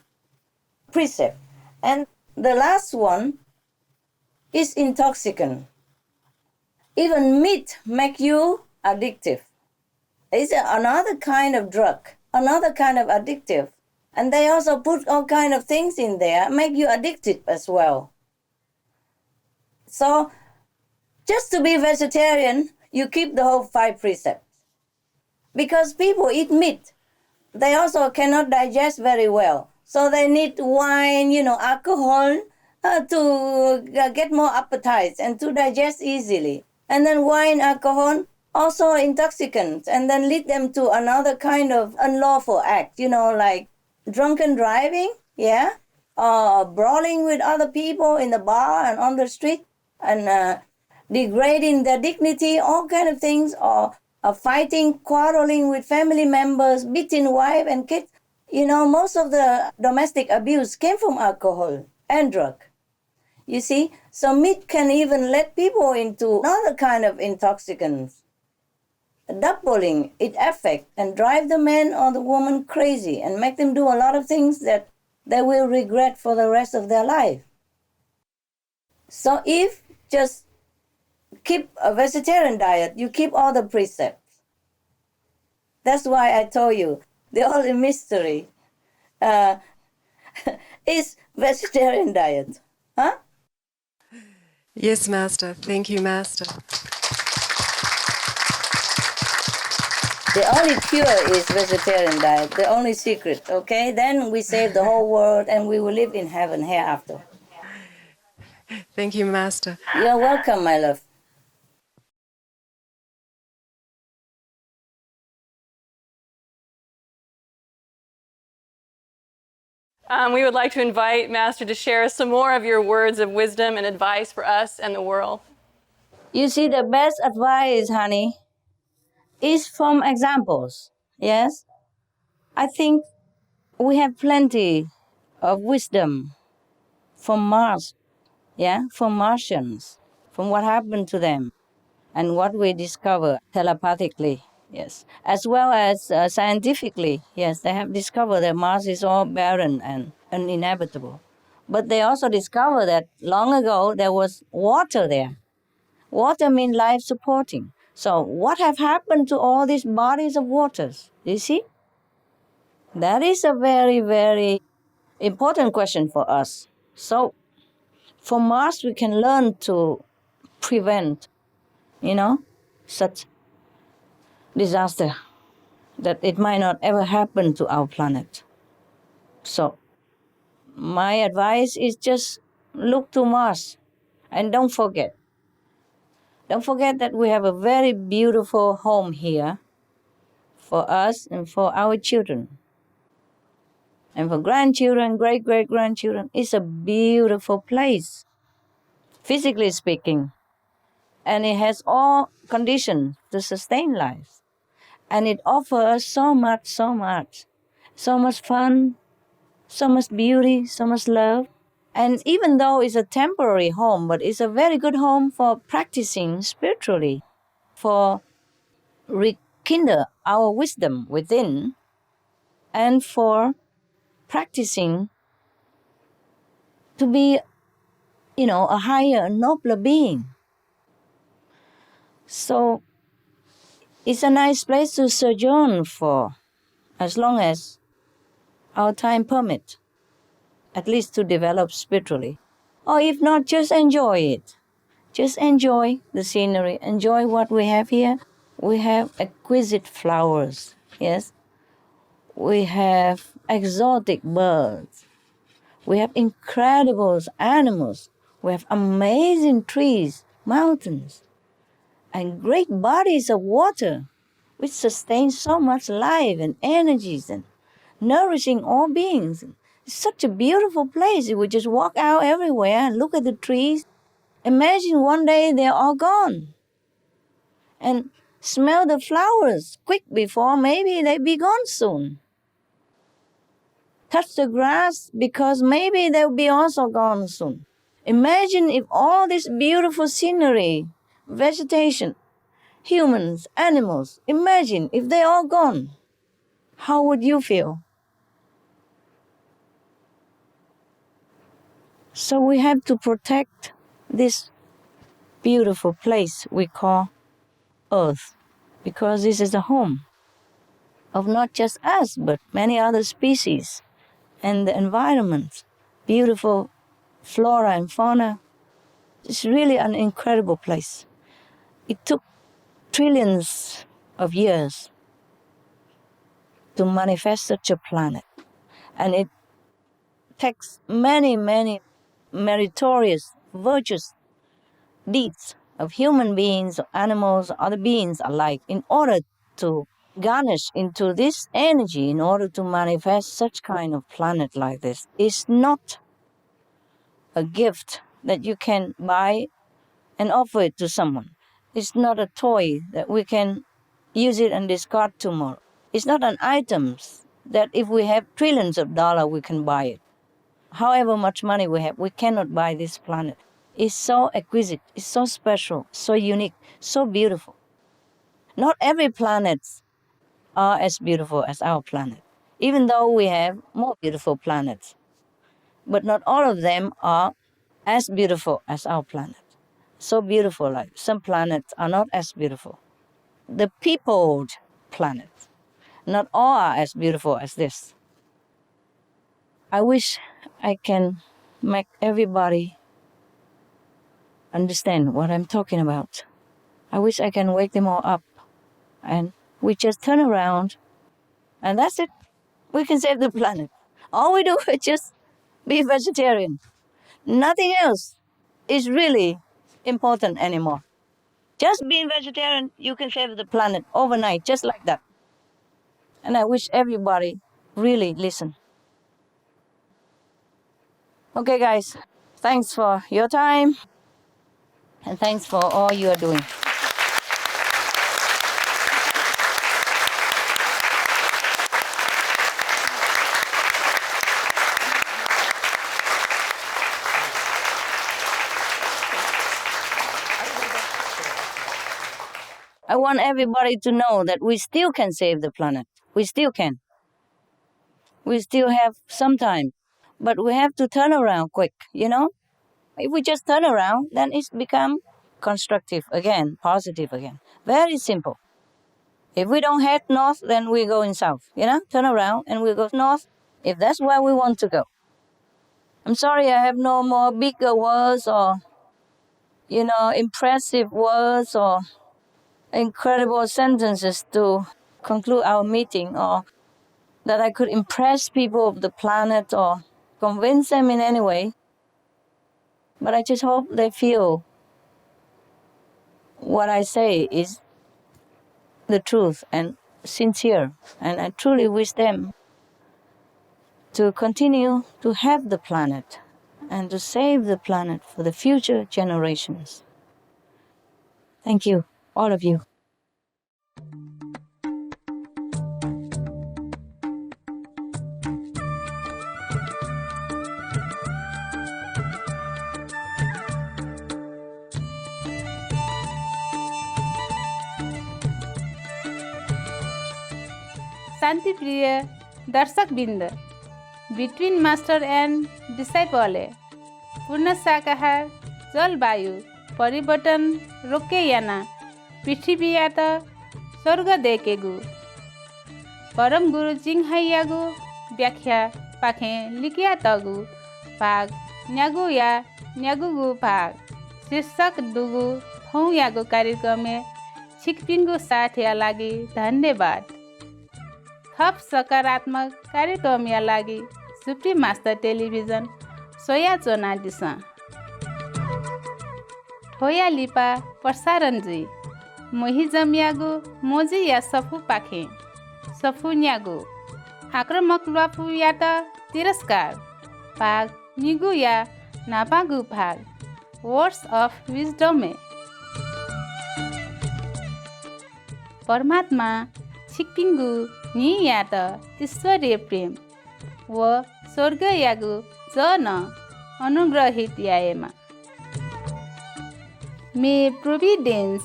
precept. And the last one is intoxicant. Even meat make you addictive. It's another kind of drug, another kind of addictive. And they also put all kind of things in there, make you addicted as well. So just to be vegetarian, you keep the whole 5 precepts. Because people eat meat, they also cannot digest very well. So they need wine, alcohol to get more appetite and to digest easily. And then wine, alcohol, also intoxicants, and then lead them to another kind of unlawful act, like drunken driving, or brawling with other people in the bar and on the street, and degrading their dignity, all kind of things, or fighting, quarreling with family members, beating wife and kids. Most of the domestic abuse came from alcohol and drug. You see, so meat can even let people into another kind of intoxicants. doubling its effect and drive the man or the woman crazy and make them do a lot of things that they will regret for the rest of their life. So if just keep a vegetarian diet, you keep all the precepts. That's why I told you the only mystery is vegetarian diet. Huh? Yes, Master. Thank you, Master. The only cure is vegetarian diet, the only secret, okay? Then we save the whole world and we will live in heaven hereafter. Thank you, Master. You're welcome, my love. We would like to invite Master to share some more of your words of wisdom and advice for us and the world. You see, the best advice, honey, is from examples. Yes? I think we have plenty of wisdom from Mars, from Martians, from what happened to them and what we discover telepathically, yes, as well as scientifically. Yes, they have discovered that Mars is all barren and uninhabitable. But they also discovered that long ago there was water there. Water means life supporting. So what have happened to all these bodies of waters? You see? That is a very, very important question for us. So from Mars we can learn to prevent, such disaster, that it might not ever happen to our planet. So my advice is just look to Mars and don't forget. Don't forget that we have a very beautiful home here for us and for our children. And for grandchildren, great-great-grandchildren, it's a beautiful place, physically speaking. And it has all conditions to sustain life. And it offers so much, so much. So much fun, so much beauty, so much love. And even though it's a temporary home, but it's a very good home for practicing spiritually, for rekindle our wisdom within, and for practicing to be, a higher, nobler being. So it's a nice place to sojourn for as long as our time permits, at least to develop spiritually. Or if not, just enjoy it. Just enjoy the scenery, enjoy what we have here. We have exquisite flowers, yes. We have exotic birds. We have incredible animals. We have amazing trees, mountains, and great bodies of water, which sustain so much life and energies and nourishing all beings. It's such a beautiful place. If we just walk out everywhere and look at the trees, imagine one day they're all gone. And smell the flowers quick before maybe they be gone soon. Touch the grass because maybe they'll be also gone soon. Imagine if all this beautiful scenery, vegetation, humans, animals, imagine if they're all gone. How would you feel? So we have to protect this beautiful place we call Earth, because this is the home of not just us, but many other species and the environment, beautiful flora and fauna. It's really an incredible place. It took trillions of years to manifest such a planet. And it takes many, many meritorious, virtuous deeds of human beings, animals, other beings alike, in order to garnish into this energy, in order to manifest such kind of planet like this. It's not a gift that you can buy and offer it to someone. It's not a toy that we can use it and discard tomorrow. It's not an item that if we have trillions of dollars, we can buy it. However much money we have, we cannot buy this planet. It's so exquisite, it's so special, so unique, so beautiful. Not every planet are as beautiful as our planet, even though we have more beautiful planets. But not all of them are as beautiful as our planet. So beautiful, like some planets are not as beautiful. The peopled planets, not all are as beautiful as this. I wish I can make everybody understand what I'm talking about. I wish I can wake them all up and we just turn around and that's it. We can save the planet. All we do is just be vegetarian. Nothing else is really important anymore. Just being vegetarian, you can save the planet overnight, just like that. And I wish everybody really listen. Okay, guys, thanks for your time and thanks for all you are doing. I want everybody to know that we still can save the planet. We still can. We still have some time, but we have to turn around quick, you know? If we just turn around, then it's become constructive again, positive again. Very simple. If we don't head north, then we go in south, you know? Turn around and we go north if that's where we want to go. I'm sorry I have no more bigger words or, impressive words or incredible sentences to conclude our meeting, or that I could impress people of the planet or convince them in any way. But I just hope they feel what I say is the truth and sincere. And I truly wish them to continue to have the planet and to save the planet for the future generations. Thank you, all of you. शान्तिप्रिय दर्शकवृन्द, between master and disciple पूर्ण शाकाहार जलवायु परिवर्तन रोकेयाना पृथ्वीयात स्वर्ग देकेगु परम गुरु जिंहाइयागु व्याख्या पाखे लिखिया तगु भाग न्यागु या न्यागुगु भाग शीर्षक दुगु थौ यागु कार्यक्रम छिकपिङगु साथ या लागि धन्यवाद। थप सकारात्मक कार्यक्रम या लागि सुप्रिम मास्टर टेलिभिजन सोया चोना दिशा ठोया लिपा प्रसारण जी मोही जमियागु मोजी या सफु पाखे सफु न्यागु आक्रमक लपु या त तिरस्कार भाग निगु या नापागु भाग वर्ड्स अफ विजडम परमात्मा छिकपिङगु नि या त ईश्वरीय प्रेम व स्वर्ग यागु जन अनुग्रहित याएमा May Providence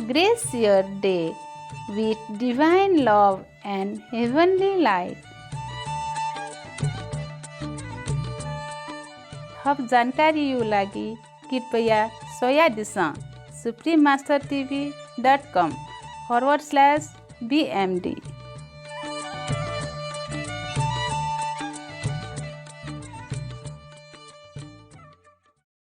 grace your day with divine love and heavenly light. थप जानकारी यो लागि कृपया सोया दिशा suprememastertv.com/BMD